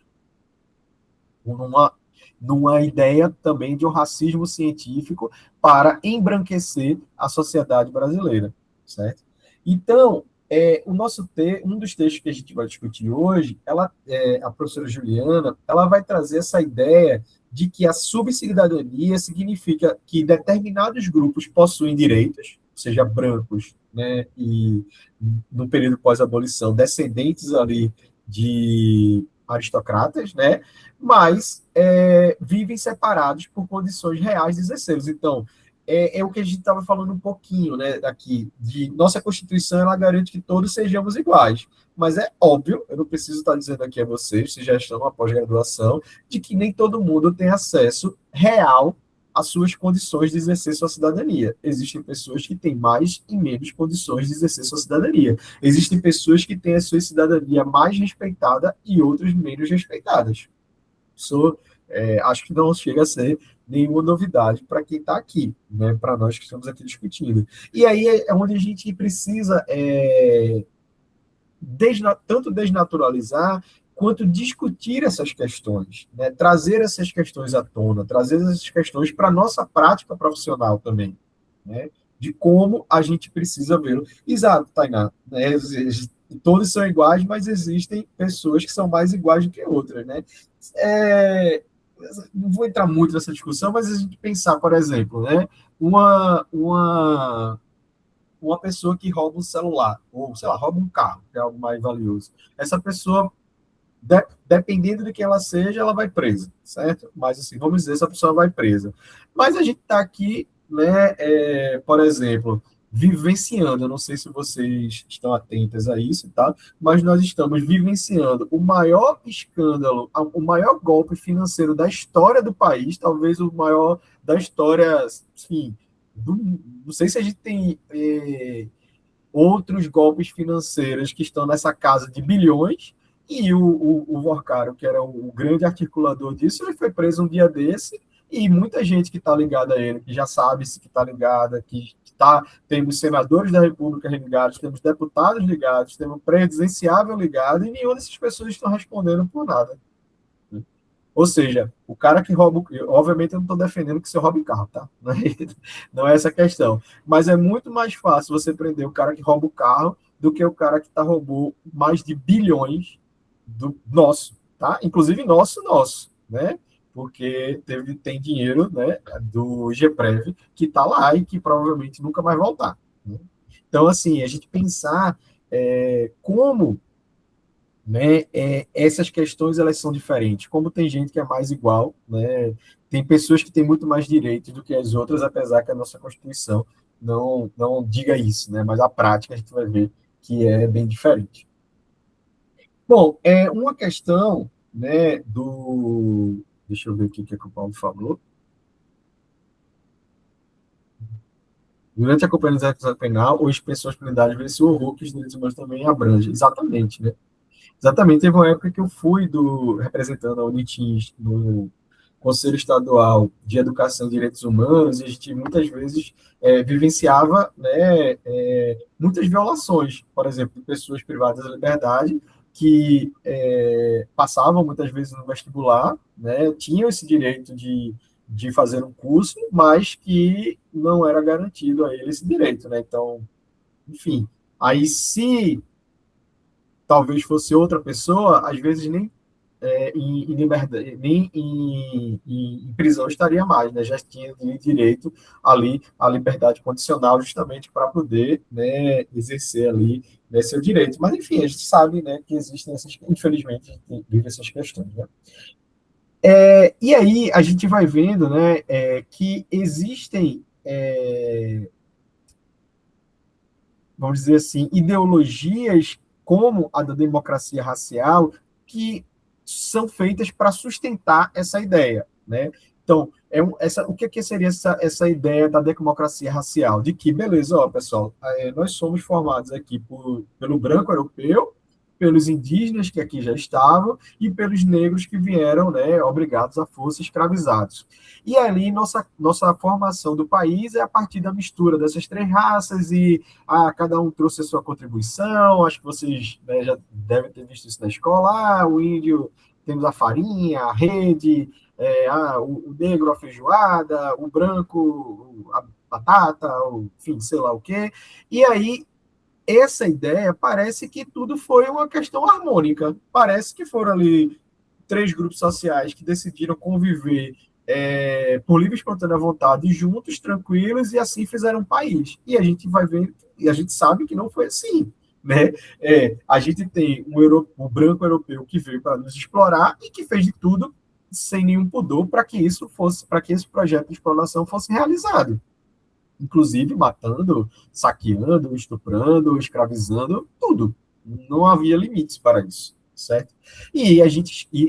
Numa, numa ideia também de um racismo científico para embranquecer a sociedade brasileira, certo? Então, um dos textos que a gente vai discutir hoje, a professora Juliana, ela vai trazer essa ideia de que a subcidadania significa que determinados grupos possuem direitos, seja brancos, né, e no período pós-abolição, descendentes ali de aristocratas, né, mas vivem separados por condições reais de exercê-los. Então, é o que a gente estava falando um pouquinho, né, aqui, de nossa Constituição, ela garante que todos sejamos iguais. Mas é óbvio, eu não preciso estar dizendo aqui a vocês, se já estão na pós-graduação, de que nem todo mundo tem acesso real às suas condições de exercer sua cidadania. Existem pessoas que têm mais e menos condições de exercer sua cidadania. Existem pessoas que têm a sua cidadania mais respeitada e outras menos respeitadas. Acho que não chega a ser nenhuma novidade para quem está aqui, né, para nós que estamos aqui discutindo. E aí é onde a gente precisa tanto desnaturalizar quanto discutir essas questões, né, trazer essas questões à tona, trazer essas questões para a nossa prática profissional também, né, de como a gente precisa vê-lo. Exato, Tainá, né, todos são iguais, mas existem pessoas que são mais iguais do que outras, né? É, não vou entrar muito nessa discussão, mas a gente pensar, por exemplo, né, uma, uma, uma pessoa que rouba um celular, ou, sei lá, rouba um carro, que é algo mais valioso. Essa pessoa, dependendo de quem ela seja, ela vai presa, certo? Mas, assim, vamos dizer, essa pessoa vai presa. Mas a gente está aqui, né, por exemplo, vivenciando, eu não sei se vocês estão atentas a isso, tá? Mas nós estamos vivenciando o maior escândalo, o maior golpe financeiro da história do país, talvez o maior da história, enfim, não sei se a gente tem outros golpes financeiros que estão nessa casa de bilhões, e o Vorcaro, que era o grande articulador disso, ele foi preso um dia desse, e muita gente que está ligada a ele, que já sabe se que está ligada, que está, temos senadores da República ligados, temos deputados ligados, temos presidenciável ligado, e nenhuma dessas pessoas estão respondendo por nada. Ou seja, o cara que rouba. Obviamente, eu não estou defendendo que você roube carro, tá? Não é essa a questão. Mas é muito mais fácil você prender o cara que rouba o carro do que o cara que roubou mais de bilhões do nosso, tá? Inclusive nosso, né? Porque tem dinheiro, né, do GPREV que está lá e que provavelmente nunca vai voltar. Né? Então, assim, a gente pensar como, né, essas questões elas são diferentes. Como tem gente que é mais igual, né, tem pessoas que têm muito mais direitos do que as outras, apesar que a nossa Constituição não diga isso, né, mas a prática a gente vai ver que é bem diferente. Bom, uma questão, né, deixa eu ver aqui o que o Paulo falou. Durante a compreensão penal, ou expressões penalidade vê-se o horror que os direitos humanos também abrangem. Exatamente, né? Exatamente, teve uma época que eu fui representando a Unitins no Conselho Estadual de Educação e Direitos Humanos, e a gente muitas vezes vivenciava, né, muitas violações, por exemplo, de pessoas privadas da liberdade, que passavam muitas vezes no vestibular, né, tinham esse direito de fazer um curso, mas que não era garantido a eles esse direito, né? Então, enfim, aí se talvez fosse outra pessoa, às vezes nem em liberdade, nem em prisão estaria mais, né? Já tinha direito ali à liberdade condicional, justamente para poder, né, exercer ali, né, seu direito. Mas, enfim, a gente sabe, né, que existem essas, infelizmente, a gente vive essas questões, né? E aí a gente vai vendo, né, que existem vamos dizer assim, ideologias como a da democracia racial que são feitas para sustentar essa ideia, né? Então, o que seria essa ideia da democracia racial? De que, beleza, ó, pessoal, nós somos formados aqui pelo branco europeu, pelos indígenas que aqui já estavam e pelos negros que vieram, né, obrigados à força, escravizados. E ali nossa formação do país é a partir da mistura dessas três raças e cada um trouxe a sua contribuição. Acho que vocês, né, já devem ter visto isso na escola. O índio, temos a farinha, a rede, o negro a feijoada, o branco a batata, enfim, sei lá o quê. E aí essa ideia parece que tudo foi uma questão harmônica. Parece que foram ali três grupos sociais que decidiram conviver por livre e espontânea vontade, juntos, tranquilos, e assim fizeram um país. E a gente vai ver, e a gente sabe que não foi assim. Né? A gente tem um branco europeu que veio para nos explorar e que fez de tudo sem nenhum pudor para que esse projeto de exploração fosse realizado, inclusive matando, saqueando, estuprando, escravizando, tudo. Não havia limites para isso, certo? E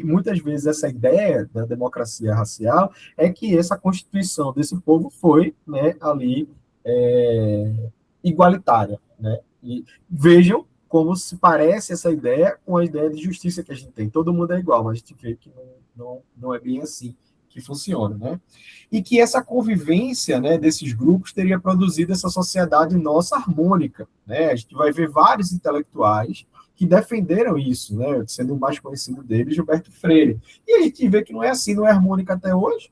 muitas vezes essa ideia da democracia racial é que essa constituição desse povo foi, né, ali igualitária, né? E vejam como se parece essa ideia com a ideia de justiça que a gente tem. Todo mundo é igual, mas a gente vê que não é bem assim que funciona, né? E que essa convivência, né, desses grupos teria produzido essa sociedade nossa harmônica, né? A gente vai ver vários intelectuais que defenderam isso, né? Sendo o mais conhecido deles, Gilberto Freire. E a gente vê que não é assim, não é harmônica até hoje.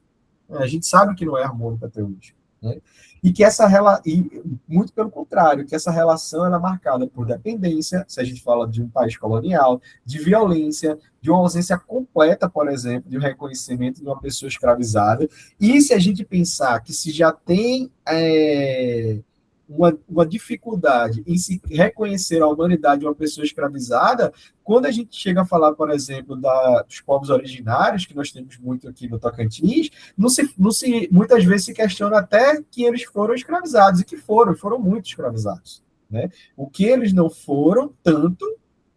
A gente sabe que não é harmônica até hoje, né? E que muito pelo contrário, que essa relação ela é marcada por dependência, se a gente fala de um país colonial, de violência, de uma ausência completa, por exemplo, de um reconhecimento de uma pessoa escravizada. E se a gente pensar que se já tem uma dificuldade em se reconhecer a humanidade de uma pessoa escravizada, quando a gente chega a falar, por exemplo, dos povos originários, que nós temos muito aqui no Tocantins, muitas vezes se questiona até que eles foram escravizados, e que foram muito escravizados. Né? O que eles não foram tanto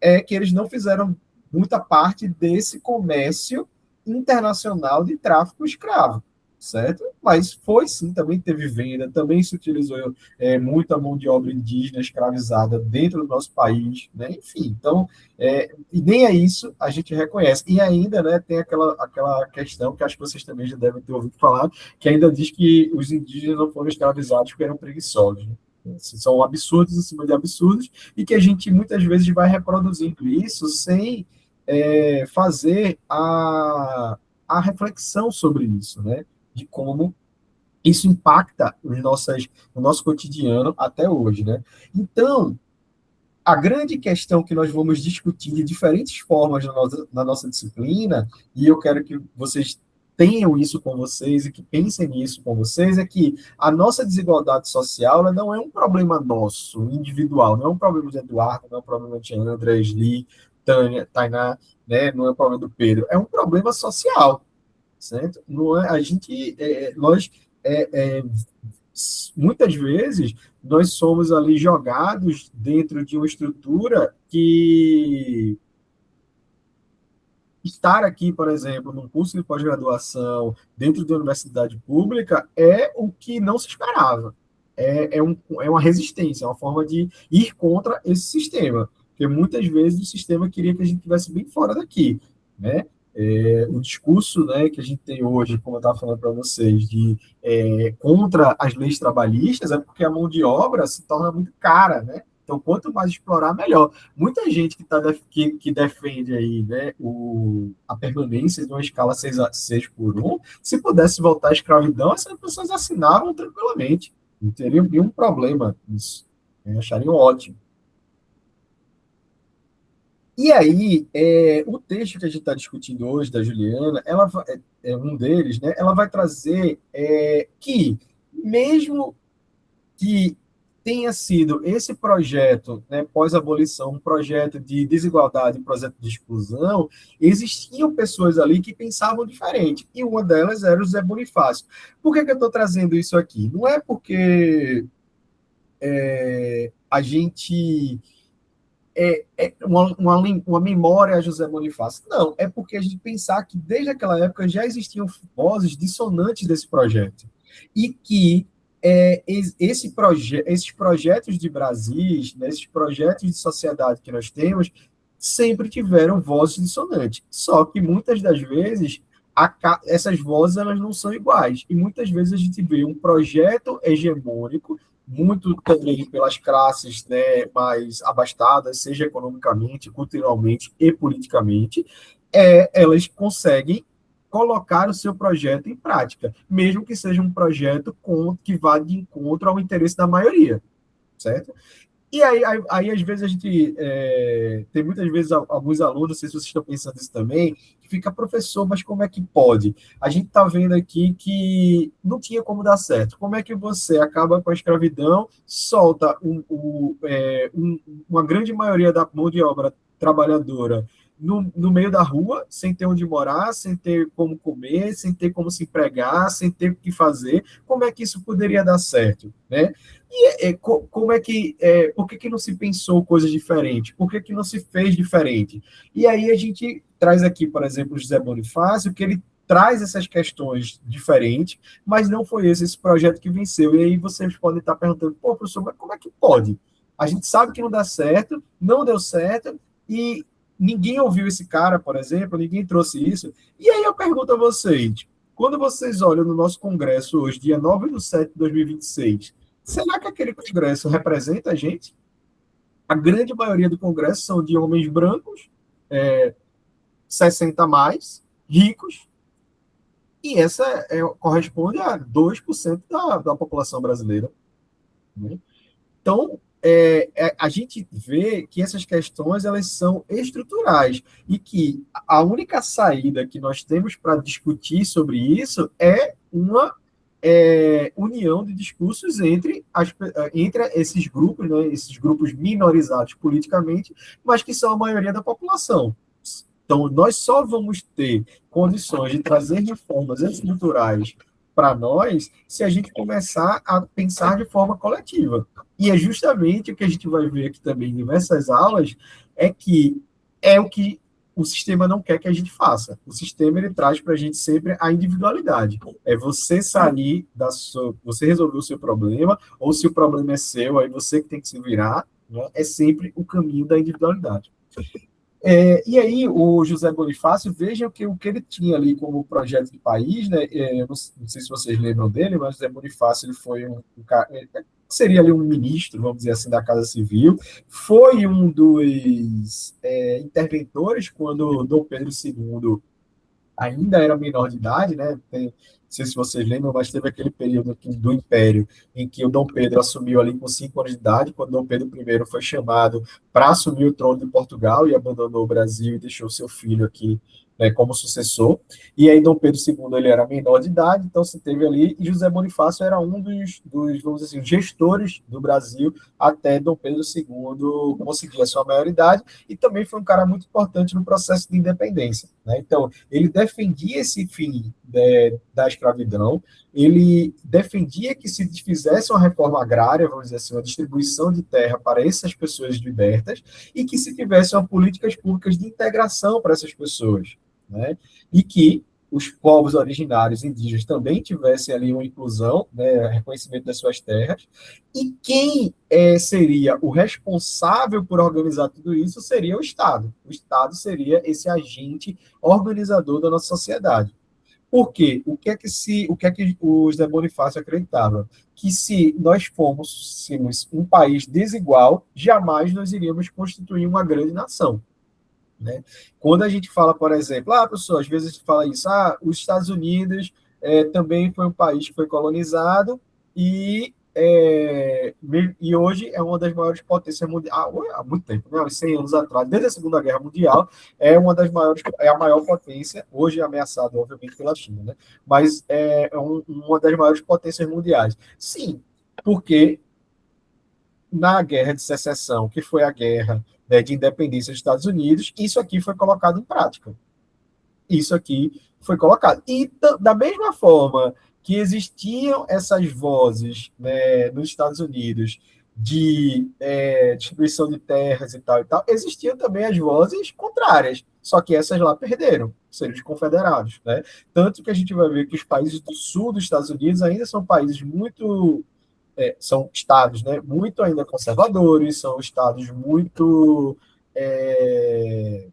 é que eles não fizeram muita parte desse comércio internacional de tráfico escravo, certo? Mas foi sim, também teve venda, também se utilizou muita mão de obra indígena escravizada dentro do nosso país, né? Enfim, então, e nem é isso a gente reconhece. E ainda, né, tem aquela questão que acho que vocês também já devem ter ouvido falar, que ainda diz que os indígenas não foram escravizados porque eram preguiçosos, né? São absurdos em cima de absurdos, e que a gente muitas vezes vai reproduzindo isso sem fazer a reflexão sobre isso, né? De como isso impacta o nosso cotidiano até hoje, né? Então, a grande questão que nós vamos discutir de diferentes formas na nossa disciplina, e eu quero que vocês tenham isso com vocês e que pensem nisso com vocês, é que a nossa desigualdade social ela não é um problema nosso, individual, não é um problema de Eduardo, não é um problema de André, Esli, Tânia, Tainá, né? Não é um problema do Pedro, é um problema social, certo? Não é, a gente, nós, muitas vezes, nós somos ali jogados dentro de uma estrutura que estar aqui, por exemplo, num curso de pós-graduação dentro da universidade pública é o que não se esperava. É uma resistência, é uma forma de ir contra esse sistema, porque muitas vezes o sistema queria que a gente estivesse bem fora daqui, né? O discurso, né, que a gente tem hoje, como eu estava falando para vocês, contra as leis trabalhistas, é porque a mão de obra se torna muito cara, né? Então, quanto mais explorar, melhor. Muita gente que defende aí, né, a permanência de uma escala 6 por 1, se pudesse voltar à escravidão, essas pessoas assinavam tranquilamente. Não teria nenhum problema nisso. Achariam ótimo. E aí, o texto que a gente está discutindo hoje, da Juliana, é um deles, né? Ela vai trazer que, mesmo que tenha sido esse projeto, né, pós-abolição, um projeto de desigualdade, um projeto de exclusão, existiam pessoas ali que pensavam diferente, e uma delas era o Zé Bonifácio. Por que eu estou trazendo isso aqui? Não é porque a gente uma memória a José Bonifácio. Não, é porque a gente pensar que desde aquela época já existiam vozes dissonantes desse projeto. E que esses projetos de Brasis, né, esses projetos de sociedade que nós temos, sempre tiveram vozes dissonantes. Só que muitas das vezes essas vozes elas não são iguais. E muitas vezes a gente vê um projeto hegemônico muito também pelas classes, né, mais abastadas, seja economicamente, culturalmente e politicamente, elas conseguem colocar o seu projeto em prática, mesmo que seja um projeto que vá de encontro ao interesse da maioria, certo? E aí, às vezes, a gente tem muitas vezes alguns alunos, não sei se vocês estão pensando isso também, que fica, professor, mas como é que pode? A gente está vendo aqui que não tinha como dar certo. Como é que você acaba com a escravidão, solta uma grande maioria da mão de obra trabalhadora no meio da rua, sem ter onde morar, sem ter como comer, sem ter como se empregar, sem ter o que fazer? Como é que isso poderia dar certo, né? Como é que, por que não se pensou coisas diferentes? Por que não se fez diferente? E aí a gente traz aqui, por exemplo, o José Bonifácio, que ele traz essas questões diferentes, mas não foi esse projeto que venceu. E aí vocês podem estar perguntando, pô, professor, mas como é que pode? A gente sabe que não dá certo, não deu certo, e ninguém ouviu esse cara, por exemplo, ninguém trouxe isso. E aí eu pergunto a vocês, quando vocês olham no nosso congresso hoje, dia 9/7/2026, será que aquele congresso representa a gente? A grande maioria do congresso são de homens brancos, 60 a mais, ricos, e essa corresponde a 2% da população brasileira, né? Então, a gente vê que essas questões elas são estruturais e que a única saída que nós temos para discutir sobre isso é uma união de discursos entre esses grupos, né, esses grupos minorizados politicamente, mas que são a maioria da população. Então, nós só vamos ter condições de trazer reformas estruturais para nós se a gente começar a pensar de forma coletiva. E é justamente o que a gente vai ver aqui também em diversas aulas, é que é o que o sistema não quer que a gente faça. O sistema ele traz para a gente sempre a individualidade. É você sair você resolver o seu problema, ou se o problema é seu, aí você que tem que se virar, né? É sempre o caminho da individualidade. E aí, o José Bonifácio, veja que o que ele tinha ali como projeto de país, né? Eu não sei se vocês lembram dele, mas José Bonifácio ele foi um cara, seria ali um ministro, vamos dizer assim, da Casa Civil, foi um dos interventores quando Dom Pedro II ainda era menor de idade, né? Não sei se vocês lembram, mas teve aquele período do Império em que o Dom Pedro assumiu ali com 5 anos de idade, quando Dom Pedro I foi chamado para assumir o trono de Portugal e abandonou o Brasil e deixou seu filho aqui, né, como sucessor. E aí Dom Pedro II ele era menor de idade, então se teve ali, e José Bonifácio era um vamos dizer assim, gestores do Brasil até Dom Pedro II conseguir a sua maioridade, e também foi um cara muito importante no processo de independência, né? Então, ele defendia esse fim da escravidão, ele defendia que se fizesse uma reforma agrária, vamos dizer assim, uma distribuição de terra para essas pessoas libertas, e que se tivesse uma políticas públicas de integração para essas pessoas, né? E que os povos originários indígenas também tivessem ali uma inclusão, né, reconhecimento das suas terras, e quem seria o responsável por organizar tudo isso seria o Estado. O Estado seria esse agente organizador da nossa sociedade. Por quê? O que é que o José Bonifácio acreditava? Que se nós fôssemos um país desigual, jamais nós iríamos constituir uma grande nação, né? Quando a gente fala, por exemplo, professor, às vezes a gente fala isso, os Estados Unidos também foi um país que foi colonizado e hoje é uma das maiores potências mundiais, há muito tempo, né, uns 100 anos atrás, desde a Segunda Guerra Mundial, é uma das maiores, é a maior potência, hoje ameaçada, obviamente, pela China, né, mas uma das maiores potências mundiais. Sim, porque na Guerra de Secessão, que foi a guerra, né, de independência dos Estados Unidos, isso aqui foi colocado em prática. Isso aqui foi colocado. E da mesma forma que existiam essas vozes, né, nos Estados Unidos de distribuição de terras e tal, existiam também as vozes contrárias, só que essas lá perderam, seriam os confederados, né? Tanto que a gente vai ver que os países do sul dos Estados Unidos ainda são países muito, são estados, né, muito ainda conservadores, são estados muito, é,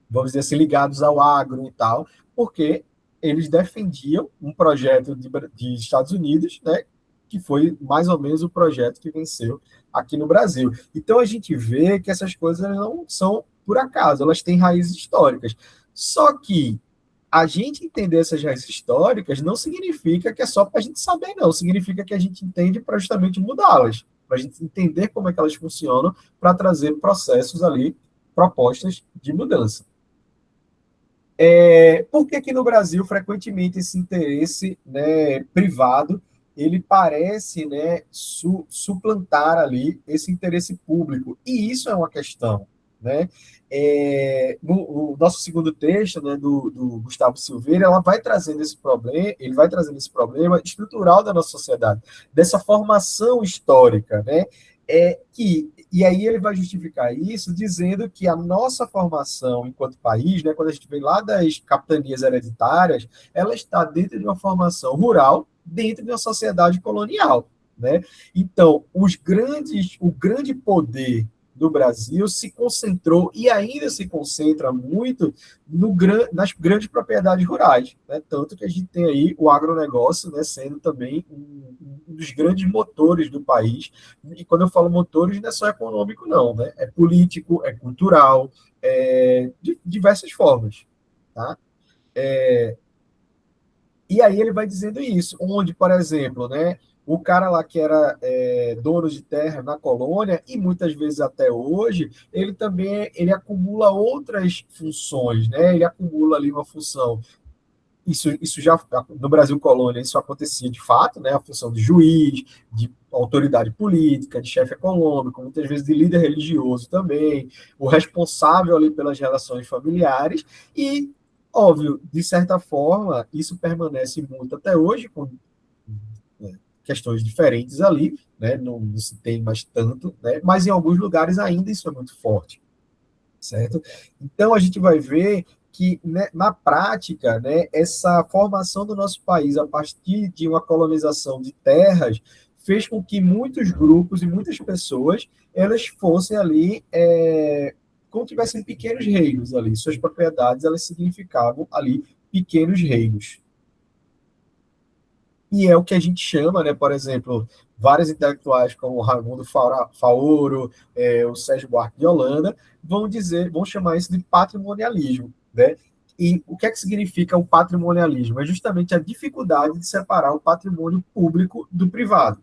vamos dizer assim, ligados ao agro e tal, porque eles defendiam um projeto de Estados Unidos, né, que foi mais ou menos o projeto que venceu aqui no Brasil. Então a gente vê que essas coisas não são por acaso, elas têm raízes históricas. Só que a gente entender essas raízes históricas não significa que é só para a gente saber, não. Significa que a gente entende para justamente mudá-las, para a gente entender como é que elas funcionam, para trazer processos ali, propostas de mudança. Por que que no Brasil, frequentemente, esse interesse, né, privado, ele parece, né, suplantar ali esse interesse público? E isso é uma questão, né? No nosso segundo texto, né, do Gustavo Silveira, ela vai trazendo esse problema, ele vai trazendo esse problema estrutural da nossa sociedade, dessa formação histórica, né? E aí ele vai justificar isso dizendo que a nossa formação enquanto país, né, quando a gente vem lá das capitanias hereditárias, ela está dentro de uma formação rural, dentro de uma sociedade colonial, né? Então, o grande poder do Brasil se concentrou e ainda se concentra muito nas grandes propriedades rurais, né? Tanto que a gente tem aí o agronegócio, né, sendo também um dos grandes motores do país. E quando eu falo motores, não é só econômico, não, né? É político, é cultural, de diversas formas, tá? E aí ele vai dizendo isso, onde, por exemplo, né, o cara lá que era dono de terra na colônia, e muitas vezes até hoje, ele também ele acumula outras funções, né? Ele acumula ali uma função. Isso já no Brasil colônia isso acontecia de fato, né? A função de juiz, de autoridade política, de chefe econômico, muitas vezes de líder religioso também, o responsável ali pelas relações familiares e, óbvio, de certa forma, isso permanece muito até hoje com, né, questões diferentes ali, né? Não se tem mais tanto, né? Mas em alguns lugares ainda isso é muito forte, certo? Então a gente vai ver que, né, na prática, né, essa formação do nosso país a partir de uma colonização de terras fez com que muitos grupos e muitas pessoas elas fossem ali como tivessem pequenos reinos ali, suas propriedades elas significavam ali pequenos reinos. E é o que a gente chama, né, por exemplo, vários intelectuais como o Raimundo Faoro, o Sérgio Buarque de Holanda, vão chamar isso de patrimonialismo, né? E o que é que significa o patrimonialismo? É justamente a dificuldade de separar o patrimônio público do privado.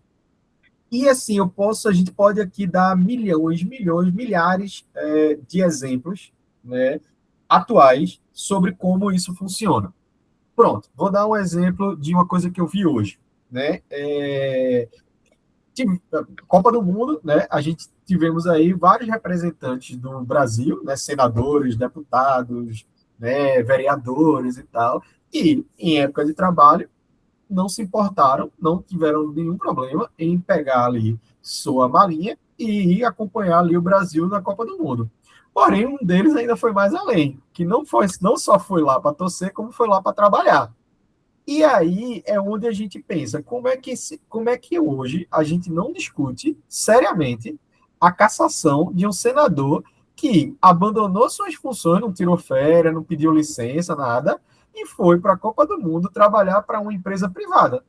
E assim, a gente pode aqui dar milhões, milhões, milhares de exemplos, né, atuais sobre como isso funciona. Pronto, vou dar um exemplo de uma coisa que eu vi hoje, né? Copa do Mundo, né? A gente tivemos aí vários representantes do Brasil, né? Senadores, deputados, né? Vereadores e tal, e em época de trabalho não se importaram, não tiveram nenhum problema em pegar ali sua malinha e ir acompanhar ali o Brasil na Copa do Mundo. Porém, um deles ainda foi mais além, que não só foi lá para torcer, como foi lá para trabalhar. E aí é onde a gente pensa, como é que hoje a gente não discute seriamente a cassação de um senador que abandonou suas funções, não tirou férias, não pediu licença, nada, e foi para a Copa do Mundo trabalhar para uma empresa privada.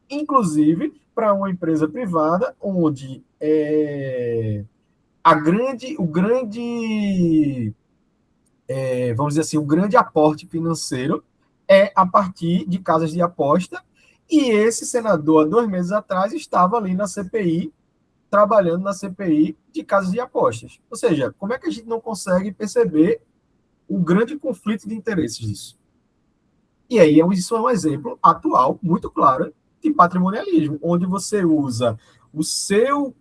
Inclusive para uma empresa privada onde o grande vamos dizer assim, o grande aporte financeiro é a partir de casas de aposta. E esse senador, há 2 meses atrás, estava ali na CPI, trabalhando na CPI de casas de apostas. Ou seja, como é que a gente não consegue perceber o grande conflito de interesses disso? E aí, isso é um exemplo atual, muito claro, de patrimonialismo, onde você usa o seu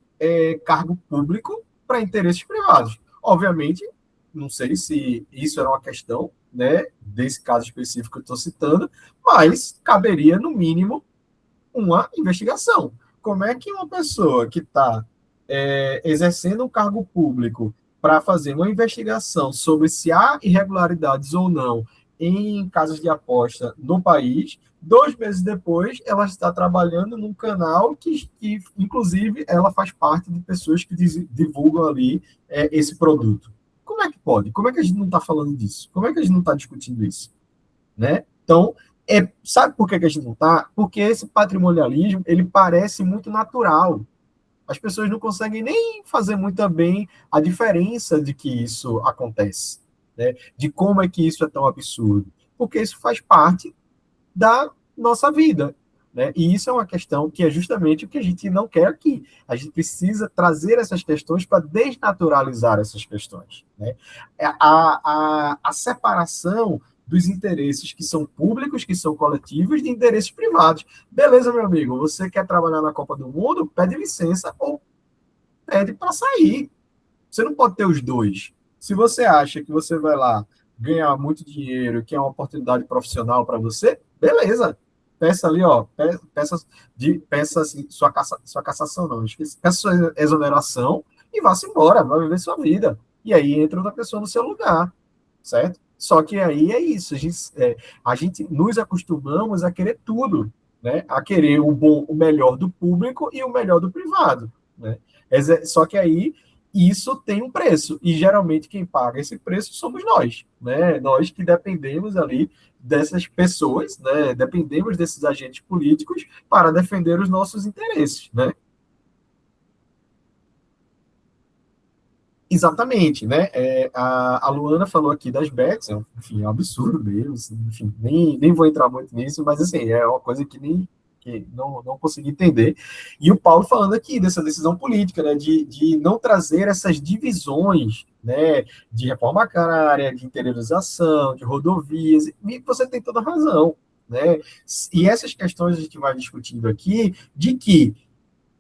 cargo público para interesses privados. Obviamente, não sei se isso era uma questão, né, desse caso específico que eu estou citando, mas caberia, no mínimo, uma investigação. Como é que uma pessoa que está exercendo um cargo público para fazer uma investigação sobre se há irregularidades ou não em casas de aposta no país, 2 meses depois, ela está trabalhando num canal que inclusive, ela faz parte de pessoas que divulgam ali esse produto. Como é que pode? Como é que a gente não está falando disso? Como é que a gente não está discutindo isso? Né? Então, sabe por que a gente não está? Porque esse patrimonialismo, ele parece muito natural. As pessoas não conseguem nem fazer muito bem a diferença de que isso acontece, né? De como é que isso é tão absurdo. Porque isso faz parte da nossa vida. Né? E isso é uma questão que é justamente o que a gente não quer aqui. A gente precisa trazer essas questões para desnaturalizar essas questões. Né? A separação dos interesses que são públicos, que são coletivos, de interesses privados. Beleza, meu amigo, você quer trabalhar na Copa do Mundo? Pede licença ou pede para sair. Você não pode ter os dois. Se você acha que você vai lá ganhar muito dinheiro, que é uma oportunidade profissional para você, beleza. Peça ali, ó, peça assim, sua cassação, não, esqueci, peça sua exoneração e vá-se embora, vai viver sua vida. E aí entra outra pessoa no seu lugar, certo? Só que aí é isso, a gente nos acostumamos a querer tudo, né? A querer o bom, o melhor do público e o melhor do privado, né? Só que aí isso tem um preço, e geralmente quem paga esse preço somos nós, né? Nós que dependemos ali dessas pessoas, né? Dependemos desses agentes políticos para defender os nossos interesses, né? Exatamente, né? A Luana falou aqui das bets, enfim, é um absurdo mesmo, assim, enfim, nem vou entrar muito nisso, mas assim, é uma coisa que não consegui entender. E o Paulo falando aqui dessa decisão política, né, de não trazer essas divisões, né, de reforma agrária, de interiorização, de rodovias, e você tem toda a razão, né? E essas questões a gente vai discutindo aqui, de que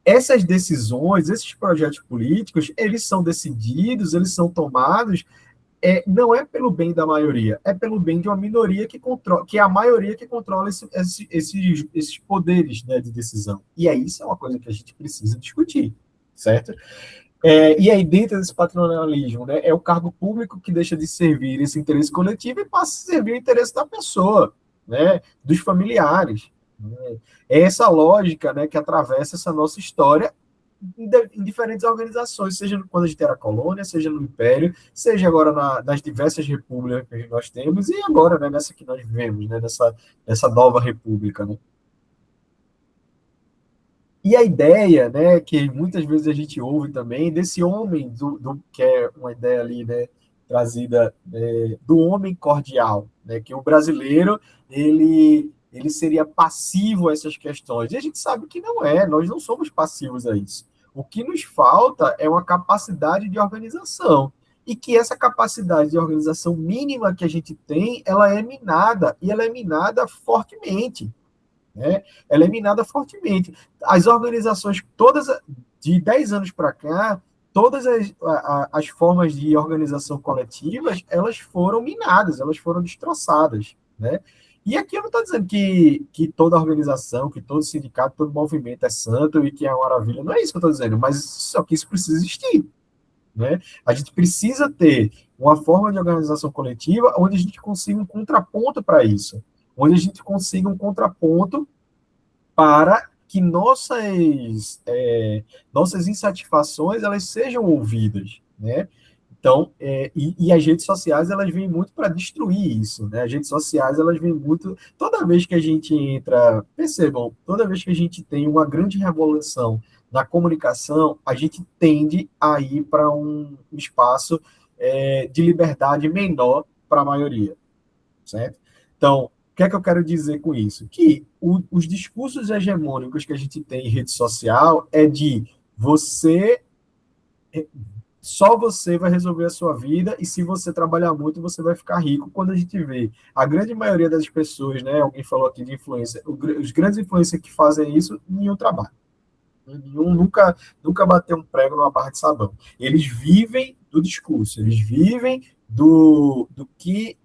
essas decisões, esses projetos políticos, eles são decididos, eles são tomados, não é pelo bem da maioria, é pelo bem de uma minoria que controla, que é a maioria que controla esses poderes, né, de decisão. E aí isso é uma coisa que a gente precisa discutir, certo? E aí, dentro desse patronalismo, né, é o cargo público que deixa de servir esse interesse coletivo e passa a servir o interesse da pessoa, né, dos familiares. Né? É essa lógica, né, que atravessa essa nossa história em diferentes organizações, seja quando a gente era colônia, seja no Império, seja agora nas diversas repúblicas que nós temos, e agora, né, nessa que nós vivemos, né, nessa nova república. Né? E a ideia, né, que muitas vezes a gente ouve também, desse homem, que é uma ideia ali, né, trazida do homem cordial, né, que o brasileiro, ele seria passivo a essas questões. E a gente sabe que não é, nós não somos passivos a isso. O que nos falta é uma capacidade de organização. E que essa capacidade de organização mínima que a gente tem, ela é minada, e ela é minada fortemente. Né? Ela é minada fortemente. As organizações, todas de 10 anos para cá, todas as formas de organização coletivas, elas foram minadas, elas foram destroçadas. Né? E aqui eu não estou dizendo que toda organização, que todo sindicato, todo movimento é santo e que é uma maravilha. Não é isso que eu estou dizendo, mas só que isso precisa existir. Né? A gente precisa ter uma forma de organização coletiva onde a gente consiga um contraponto para isso, onde a gente consiga um contraponto para que nossas insatisfações elas sejam ouvidas, né? Então, e as redes sociais elas vêm muito para destruir isso, né? As redes sociais elas vêm muito toda vez que a gente entra, percebam, toda vez que a gente tem uma grande revolução na comunicação, a gente tende a ir para um espaço de liberdade menor para a maioria, certo? Então, o que é que eu quero dizer com isso? Que os discursos hegemônicos que a gente tem em rede social é de você, só você vai resolver a sua vida e se você trabalhar muito, você vai ficar rico. Quando a gente vê a grande maioria das pessoas, né? Alguém falou aqui de influência, os grandes influencers que fazem isso, nenhum trabalho. Nenhum nunca bateu um prego numa barra de sabão. Eles vivem do discurso, eles vivem do que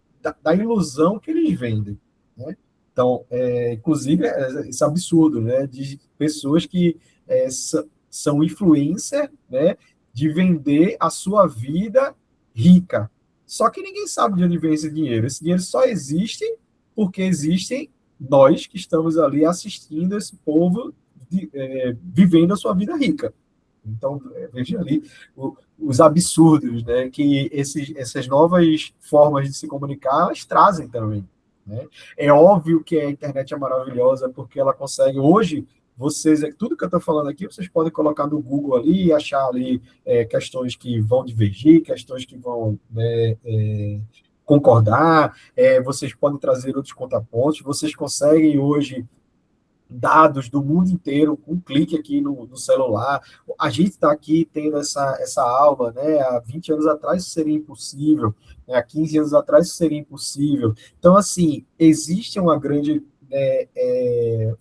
da ilusão que eles vendem. Né? Então, inclusive, esse absurdo, né, de pessoas que são influencer, né, de vender a sua vida rica. Só que ninguém sabe de onde vem esse dinheiro. Esse dinheiro só existe porque existem nós que estamos ali assistindo esse povo vivendo a sua vida rica. Então, veja ali os absurdos, né, que essas novas formas de se comunicar, elas trazem também, né? É óbvio que a internet é maravilhosa, porque ela consegue, hoje, vocês, tudo que eu estou falando aqui, vocês podem colocar no Google ali e achar ali questões que vão divergir, questões que vão, né, concordar, vocês podem trazer outros contrapontos, vocês conseguem hoje dados do mundo inteiro, com um clique aqui no celular. A gente está aqui tendo essa aula, né? Há 20 anos atrás isso seria impossível, né? Há 15 anos atrás isso seria impossível. Então, assim, existe uma grande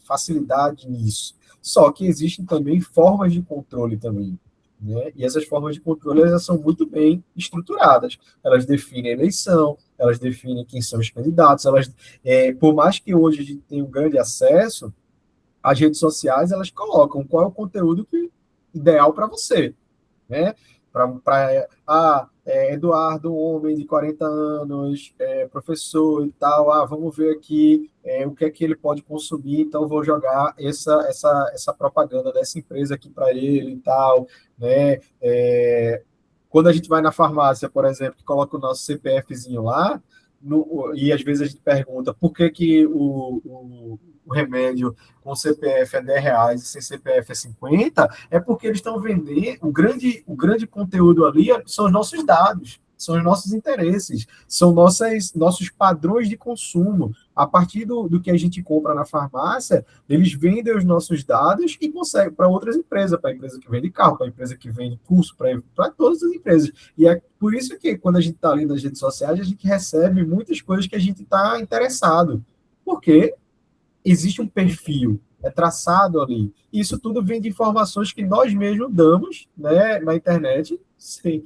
facilidade nisso. Só que existem também formas de controle também. Né? E essas formas de controle elas são muito bem estruturadas. Elas definem a eleição, elas definem quem são os candidatos, por mais que hoje a gente tenha um grande acesso, as redes sociais elas colocam qual é o conteúdo ideal para você, né? Eduardo, um homem de 40 anos, professor e tal, vamos ver aqui o que é que ele pode consumir, então vou jogar essa propaganda dessa empresa aqui para ele e tal, né? Quando a gente vai na farmácia, por exemplo, que coloca o nosso CPFzinho lá, e às vezes a gente pergunta por que o remédio com CPF é R$ 10 e sem CPF é 50, é porque eles estão vendendo, o grande conteúdo ali são os nossos dados, são os nossos interesses, são nossos padrões de consumo. A partir do que a gente compra na farmácia, eles vendem os nossos dados e conseguem para outras empresas, para a empresa que vende carro, para a empresa que vende curso, para todas as empresas. E é por isso que quando a gente está ali nas redes sociais, a gente recebe muitas coisas que a gente está interessado. Porque existe um perfil, é traçado ali. Isso tudo vem de informações que nós mesmos damos, né, na internet, sem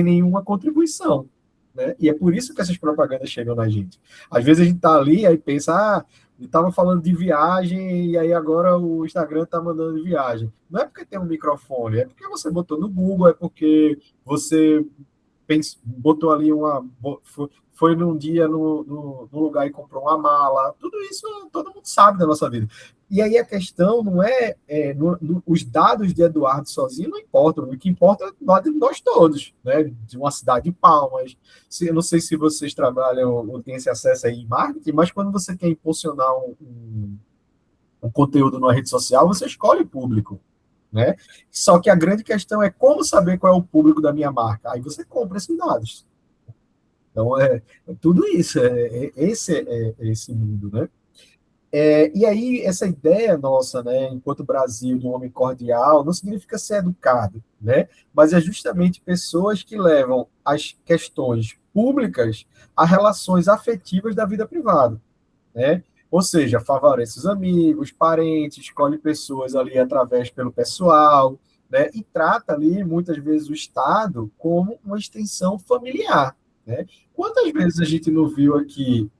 nenhuma contribuição. Né? E é por isso que essas propagandas chegam na gente. Às vezes a gente está ali e pensa, estava falando de viagem e aí agora o Instagram está mandando de viagem. Não é porque tem um microfone, é porque você botou no Google, é porque você botou ali foi num dia no lugar e comprou uma mala. Tudo isso todo mundo sabe da nossa vida. E aí a questão não os dados de Eduardo sozinho não importam. O que importa é nós todos, né? De uma cidade de Palmas. Eu não sei se vocês trabalham ou têm esse acesso aí em marketing, mas quando você quer impulsionar um conteúdo numa rede social, você escolhe o público. Né? Só que a grande questão é como saber qual é o público da minha marca. Aí você compra esses dados. Então, tudo isso, esse mundo, né? E aí, essa ideia nossa, né, enquanto Brasil, de um homem cordial, não significa ser educado, né? Mas é justamente pessoas que levam as questões públicas a relações afetivas da vida privada, né? Ou seja, favorece os amigos, parentes, escolhe pessoas ali através pelo pessoal, né? E trata ali, muitas vezes, o Estado como uma extensão familiar, né? Quantas vezes a gente não viu aqui,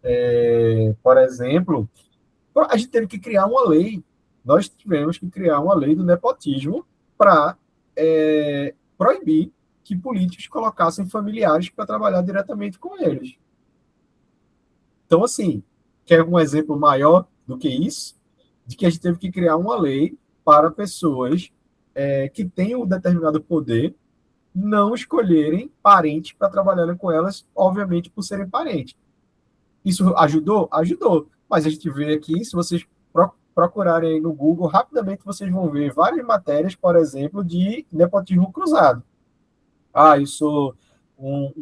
por exemplo, a gente teve que criar uma lei, nós tivemos que criar uma lei do nepotismo para proibir que políticos colocassem familiares para trabalhar diretamente com eles. Então, assim, quer um exemplo maior do que isso? De que a gente teve que criar uma lei para pessoas que têm um determinado poder não escolherem parentes para trabalharem com elas, obviamente por serem parentes. Isso ajudou? Ajudou. Mas a gente vê aqui, se vocês procurarem aí no Google, rapidamente vocês vão ver várias matérias, por exemplo, de nepotismo cruzado. Eu sou um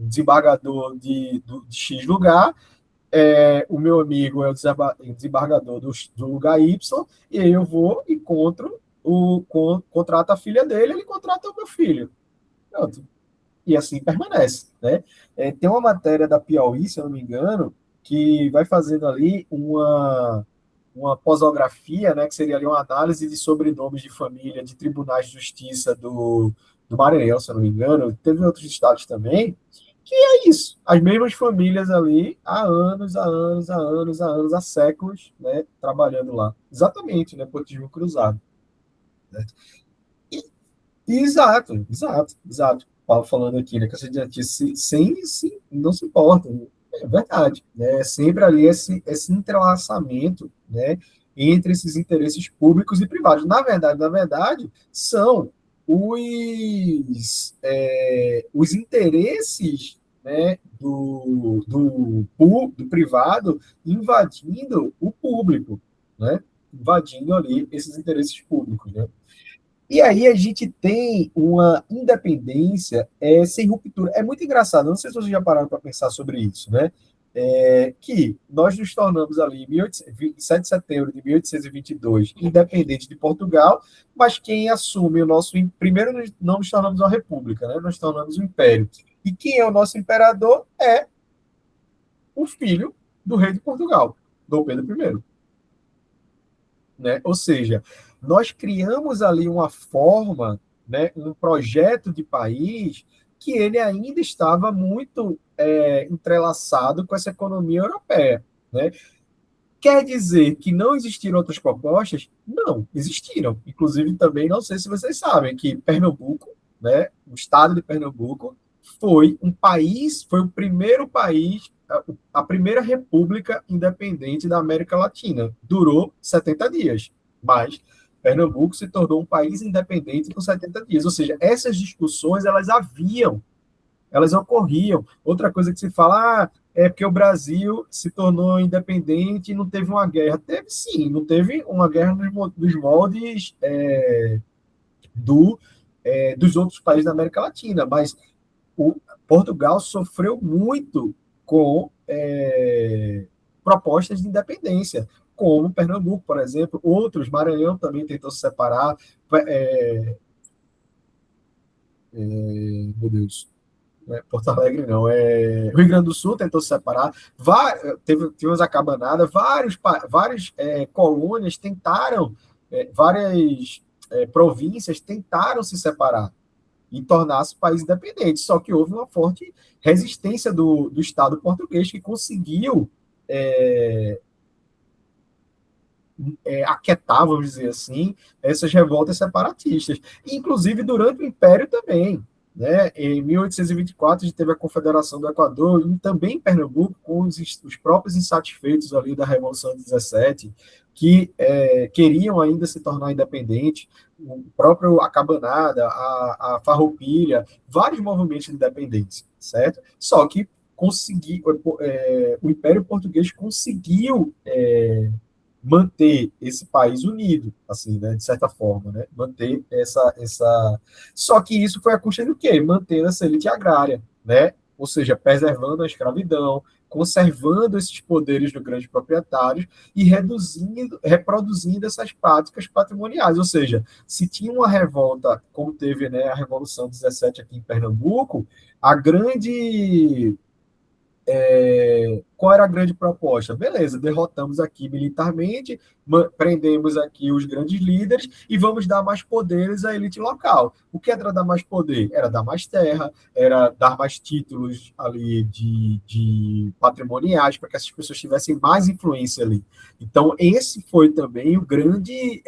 desembargador de X lugar, o meu amigo é o desembargador do lugar Y, e aí eu vou, encontro, contrato a filha dele, ele contrata o meu filho. Pronto. E assim permanece. Né? Tem uma matéria da Piauí, se eu não me engano, que vai fazendo ali uma posografia, né, que seria ali uma análise de sobrenomes de família de tribunais de justiça do Maranhão, se eu não me engano, teve em outros estados também, É isso. As mesmas famílias ali há anos, há anos, há anos, há anos, há séculos, né, trabalhando lá. Exatamente, nepotismo cruzado. Né? Exato, exato, exato. Paulo falando aqui, né, que você já disse, não se importa, é verdade, né? É sempre ali esse entrelaçamento, né, entre esses interesses públicos e privados. Na verdade, são os interesses, né, do privado invadindo o público, né? Invadindo ali esses interesses públicos, né? E aí a gente tem uma independência sem ruptura. É muito engraçado, não sei se vocês já pararam para pensar sobre isso, né? Que nós nos tornamos ali em 7 de setembro de 1822 independente de Portugal, mas quem assume o nosso... Primeiro, não nos tornamos uma república, né? Nós nos tornamos um império. E quem é o nosso imperador é o filho do rei de Portugal, Dom Pedro I, né? Ou seja, nós criamos ali uma forma, né, um projeto de país que ele ainda estava muito entrelaçado com essa economia europeia, né? Quer dizer que não existiram outras propostas? Não, existiram. Inclusive, também, não sei se vocês sabem, que Pernambuco, né, o estado de Pernambuco, foi um país, foi o primeiro país, a primeira república independente da América Latina. Durou 70 dias, mas Pernambuco se tornou um país independente com 70 dias. Ou seja, essas discussões, elas ocorriam. Outra coisa que se fala, é porque o Brasil se tornou independente e não teve uma guerra. Teve sim, não teve uma guerra nos moldes dos outros países da América Latina, mas o Portugal sofreu muito com propostas de independência, como Pernambuco, por exemplo, outros, Maranhão também tentou se separar, meu Deus, Porto Alegre não, Rio Grande do Sul tentou se separar, teve umas acabanadas, várias colônias tentaram, várias províncias tentaram se separar e tornar-se país independente, só que houve uma forte resistência do Estado português que conseguiu é, aquietar, vamos dizer assim, essas revoltas separatistas. Inclusive durante o Império também. Né? Em 1824, a gente teve a Confederação do Equador, e também em Pernambuco, com os próprios insatisfeitos ali da Revolução de 17, que queriam ainda se tornar independentes, o próprio Acabanada, a Farroupilha, vários movimentos de independência, certo? Só que o Império Português conseguiu manter esse país unido, assim, né, de certa forma, né, manter Só que isso foi a custa do quê? Mantendo essa elite agrária, né, ou seja, preservando a escravidão, conservando esses poderes do grande proprietário e reproduzindo essas práticas patrimoniais, ou seja, se tinha uma revolta, como teve, né, a Revolução 17 aqui em Pernambuco, a grande qual era a grande proposta? Beleza, derrotamos aqui militarmente, prendemos aqui os grandes líderes e vamos dar mais poderes à elite local. O que era dar mais poder? Era dar mais terra, era dar mais títulos ali de patrimoniais para que essas pessoas tivessem mais influência ali. Então, esse foi também o grande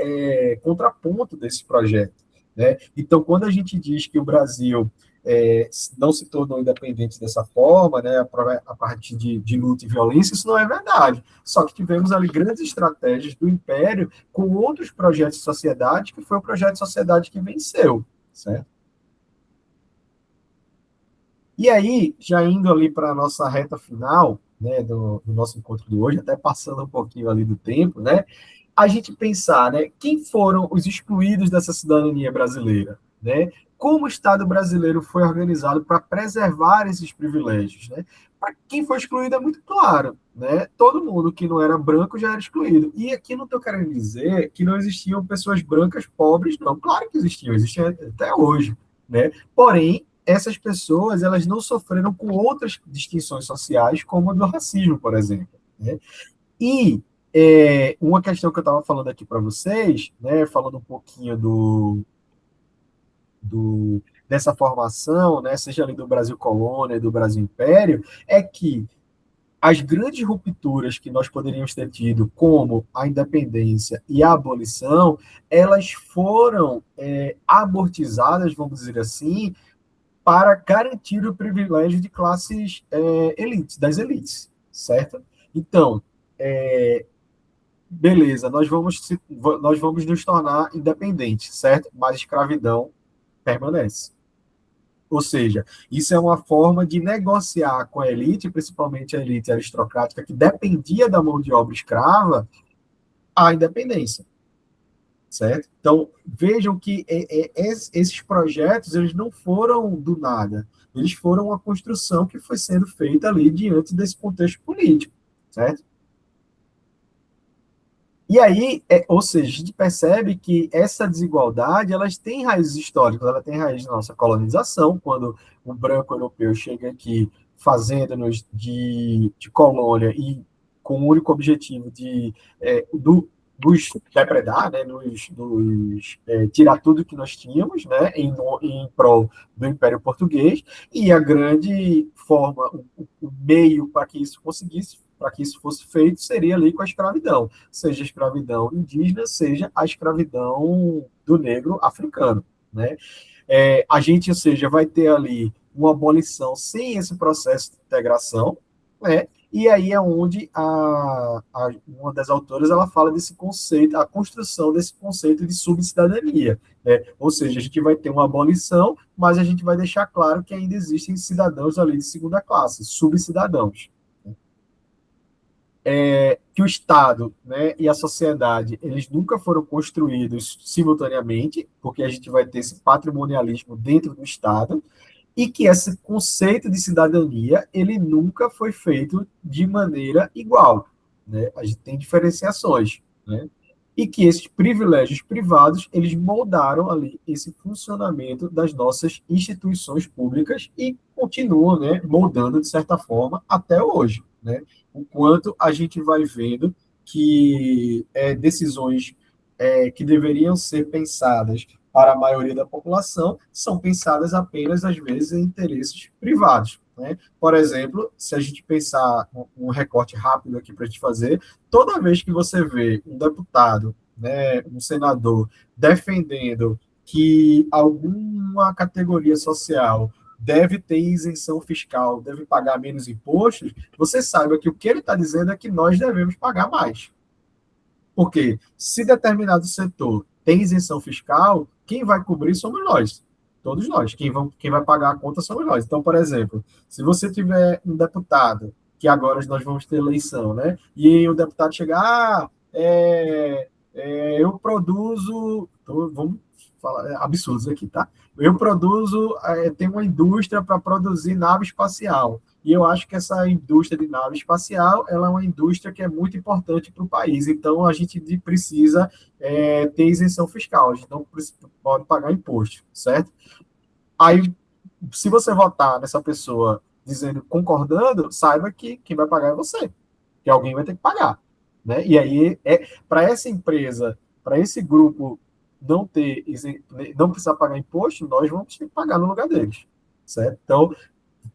contraponto desse projeto. Né? Então, quando a gente diz que o Brasil não se tornou independente dessa forma, né, a partir de luta e violência, isso não é verdade. Só que tivemos ali grandes estratégias do Império com outros projetos de sociedade, que foi o projeto de sociedade que venceu, certo? E aí, já indo ali para a nossa reta final, né, do nosso encontro de hoje, até passando um pouquinho ali do tempo, né, a gente pensar, né, quem foram os excluídos dessa cidadania brasileira, né? Como o Estado brasileiro foi organizado para preservar esses privilégios, né? Para quem foi excluído é muito claro, né? Todo mundo que não era branco já era excluído. E aqui não estou querendo dizer que não existiam pessoas brancas pobres, não. Claro que existiam até hoje, né? Porém, essas pessoas elas não sofreram com outras distinções sociais, como a do racismo, por exemplo. Né? E uma questão que eu estava falando aqui para vocês, né, falando um pouquinho dessa formação, né, seja ali do Brasil colônia e do Brasil império, é que as grandes rupturas que nós poderíamos ter tido, como a independência e a abolição, elas foram amortizadas, vamos dizer assim, para garantir o privilégio de classes elites, das elites, certo? Então, é, beleza, nós vamos nos tornar independentes, certo? Mas a escravidão permanece. Ou seja, isso é uma forma de negociar com a elite, principalmente a elite aristocrática, que dependia da mão de obra escrava, a independência, certo? Então, vejam que esses projetos eles não foram do nada, eles foram uma construção que foi sendo feita ali diante desse contexto político, certo? E aí, ou seja, a gente percebe que essa desigualdade, elas têm raízes históricas, ela tem raiz na nossa colonização, quando o branco europeu chega aqui fazendo-nos de colônia e com o único objetivo de nos depredar, né, tirar tudo que nós tínhamos, né, em prol do Império Português, e a grande forma, o meio para que isso fosse feito, seria ali com a escravidão, seja a escravidão indígena, seja a escravidão do negro africano, né? A gente, ou seja, vai ter ali uma abolição sem esse processo de integração, né? E aí é onde uma das autoras ela fala desse conceito, a construção desse conceito de subcidadania, né? Ou seja, a gente vai ter uma abolição, mas a gente vai deixar claro que ainda existem cidadãos ali de segunda classe, subcidadãos, que o Estado, né, e a sociedade, eles nunca foram construídos simultaneamente, porque a gente vai ter esse patrimonialismo dentro do Estado, e que esse conceito de cidadania, ele nunca foi feito de maneira igual, né? A gente tem diferenciações, né? E que esses privilégios privados, eles moldaram ali esse funcionamento das nossas instituições públicas e continuam, né, moldando de certa forma até hoje, né? O quanto a gente vai vendo que decisões que deveriam ser pensadas para a maioria da população são pensadas apenas, às vezes, em interesses privados, né? Por exemplo, se a gente pensar um recorte rápido aqui para a gente fazer, toda vez que você vê um deputado, né, um senador, defendendo que alguma categoria social deve ter isenção fiscal, deve pagar menos impostos, você saiba que o que ele está dizendo é que nós devemos pagar mais. Porque se determinado setor tem isenção fiscal, quem vai cobrir somos nós. Todos nós. Quem vai pagar a conta somos nós. Então, por exemplo, se você tiver um deputado, que agora nós vamos ter eleição, né? E o deputado chegar, eu produzo. Vamos falar absurdos aqui, tá? Eu produzo, tenho uma indústria para produzir nave espacial. E eu acho que essa indústria de nave espacial ela é uma indústria que é muito importante para o país. Então, a gente precisa ter isenção fiscal, a gente não pode pagar imposto, certo? Aí, se você votar nessa pessoa dizendo, concordando, saiba que quem vai pagar é você, que alguém vai ter que pagar, né? E aí, para essa empresa, para esse grupo não precisar pagar imposto, nós vamos ter que pagar no lugar deles, certo? Então,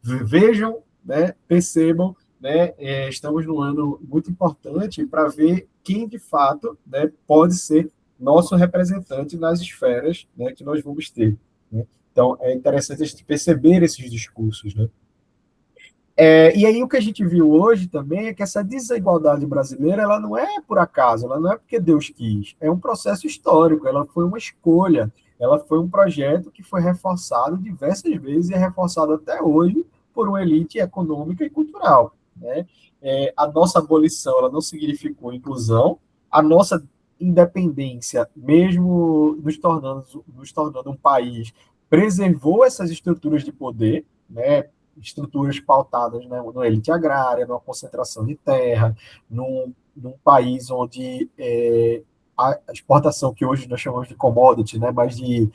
vejam, né, percebam, né, estamos num ano muito importante para ver quem de fato, né, pode ser nosso representante nas esferas, né, que nós vamos ter, né? Então é interessante a gente perceber esses discursos, né? E aí o que a gente viu hoje também é que essa desigualdade brasileira ela não é por acaso, ela não é porque Deus quis, é um processo histórico, ela foi uma escolha, ela foi um projeto que foi reforçado diversas vezes e é reforçado até hoje por uma elite econômica e cultural, né? A nossa abolição ela não significou inclusão, a nossa independência, mesmo nos tornando um país, preservou essas estruturas de poder, né? Estruturas pautadas, né, na elite agrária, numa concentração de terra, num país onde a exportação que hoje nós chamamos de commodity, né, mas de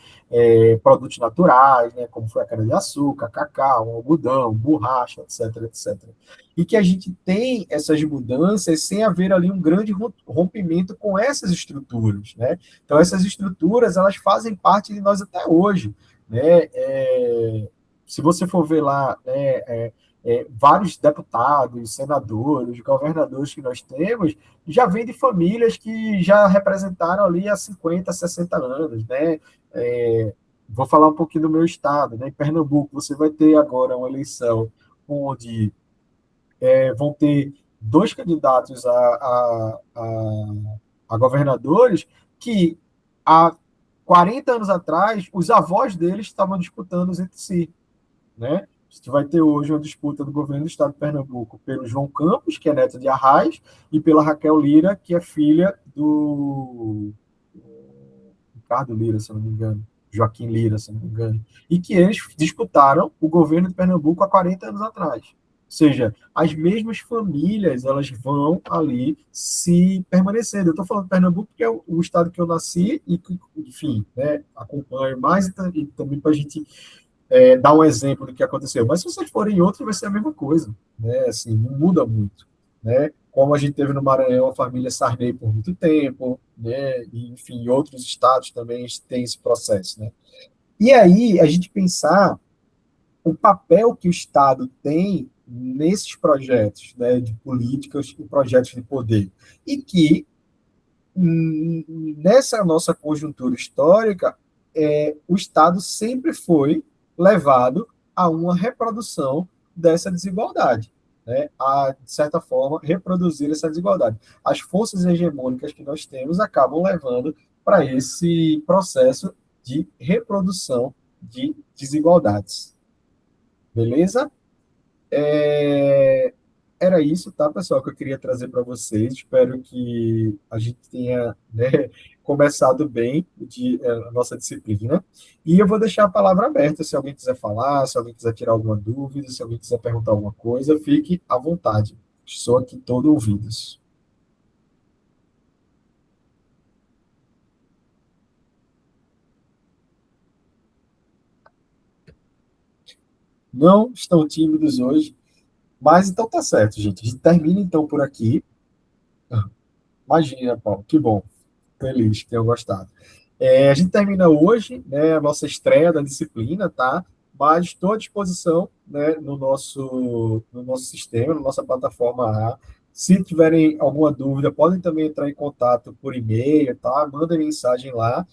produtos naturais, né, como foi a cana-de-açúcar, cacau, algodão, borracha, etc, etc. E que a gente tem essas mudanças sem haver ali um grande rompimento com essas estruturas, né? Então essas estruturas elas fazem parte de nós até hoje. né? Se você for ver lá, né, vários deputados, senadores, governadores que nós temos, já vêm de famílias que já representaram ali há 50, 60 anos, né? É, vou falar um pouquinho do meu estado, né? Em Pernambuco, você vai ter agora uma eleição onde vão ter dois candidatos a governadores que há 40 anos atrás os avós deles estavam disputando entre si, né? A gente vai ter hoje uma disputa do governo do estado de Pernambuco pelo João Campos, que é neto de Arraes, e pela Raquel Lira, que é filha do Ricardo Lira, se eu não me engano, Joaquim Lira, se eu não me engano, e que eles disputaram o governo de Pernambuco há 40 anos atrás. Ou seja, as mesmas famílias elas vão ali se permanecendo. Eu estou falando de Pernambuco porque é o estado que eu nasci e que, enfim, né, acompanho mais e também para a gente dar um exemplo do que aconteceu. Mas se vocês forem em outros, vai ser a mesma coisa, né? Assim, não muda muito, né? Como a gente teve no Maranhão a família Sarney por muito tempo, né? E, enfim, em outros estados também tem esse processo, né? E aí a gente pensar o papel que o Estado tem nesses projetos, né, de políticas e projetos de poder, e que nessa nossa conjuntura histórica, o Estado sempre foi levado a uma reprodução dessa desigualdade, né? A, de certa forma, reproduzir essa desigualdade. As forças hegemônicas que nós temos acabam levando para esse processo de reprodução de desigualdades. Beleza? É, Era isso, tá, pessoal, que eu queria trazer para vocês. Espero que a gente tenha, né, começado bem a nossa disciplina. E eu vou deixar a palavra aberta. Se alguém quiser falar, se alguém quiser tirar alguma dúvida, se alguém quiser perguntar alguma coisa, fique à vontade. Sou aqui todo ouvidos. Não estão tímidos hoje, mas então tá certo, gente. A gente termina então por aqui. Imagina, Paulo, que bom. Feliz que tenham gostado. A gente termina hoje, né, a nossa estreia da disciplina, tá? Mas estou à disposição, né, no nosso sistema, na nossa plataforma A. Se tiverem alguma dúvida, podem também entrar em contato por e-mail, tá? Mandem mensagem lá.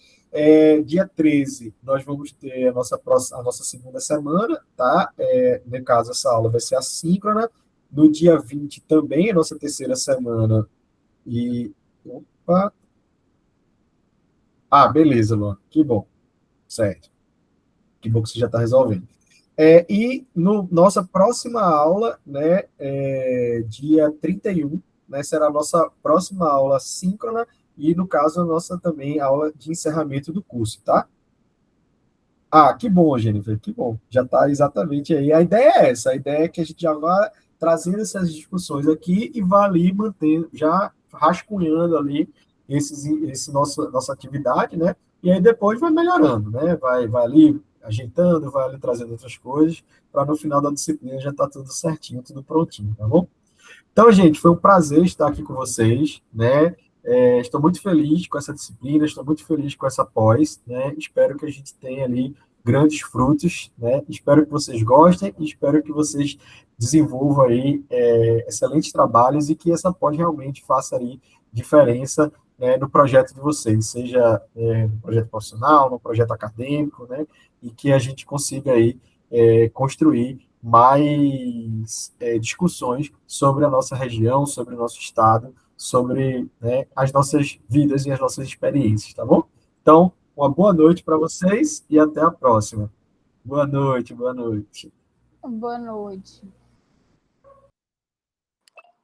Dia 13, nós vamos ter a nossa segunda semana, tá? No caso, essa aula vai ser assíncrona. No dia 20 também, a nossa terceira semana. E. Opa! Ah, beleza, Luan. Que bom. Certo. Que bom que você já está resolvendo. E no nossa próxima aula, né, dia 31, né, será a nossa próxima aula síncrona e, no caso, a nossa também aula de encerramento do curso, tá? Ah, que bom, Jennifer, que bom. Já está exatamente aí. A ideia é essa, a ideia é que a gente já vá trazendo essas discussões aqui e vá ali mantendo, já rascunhando ali nossa atividade, né? E aí depois vai melhorando, né? Vai ali ajeitando, vai ali trazendo outras coisas, para no final da disciplina já estar tudo certinho, tudo prontinho, tá bom? Então, gente, foi um prazer estar aqui com vocês, né? Estou muito feliz com essa disciplina, estou muito feliz com essa pós, né? Espero que a gente tenha ali grandes frutos, né? Espero que vocês gostem e espero que vocês desenvolvam aí excelentes trabalhos e que essa pós realmente faça aí diferença, né, no projeto de vocês, seja no projeto profissional, no projeto acadêmico, né? E que a gente consiga aí construir mais discussões sobre a nossa região, sobre o nosso estado, sobre, né, as nossas vidas e as nossas experiências, tá bom? Então, uma boa noite para vocês e até a próxima. Boa noite, boa noite. Boa noite.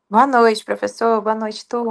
Boa noite, professor. Boa noite, turma.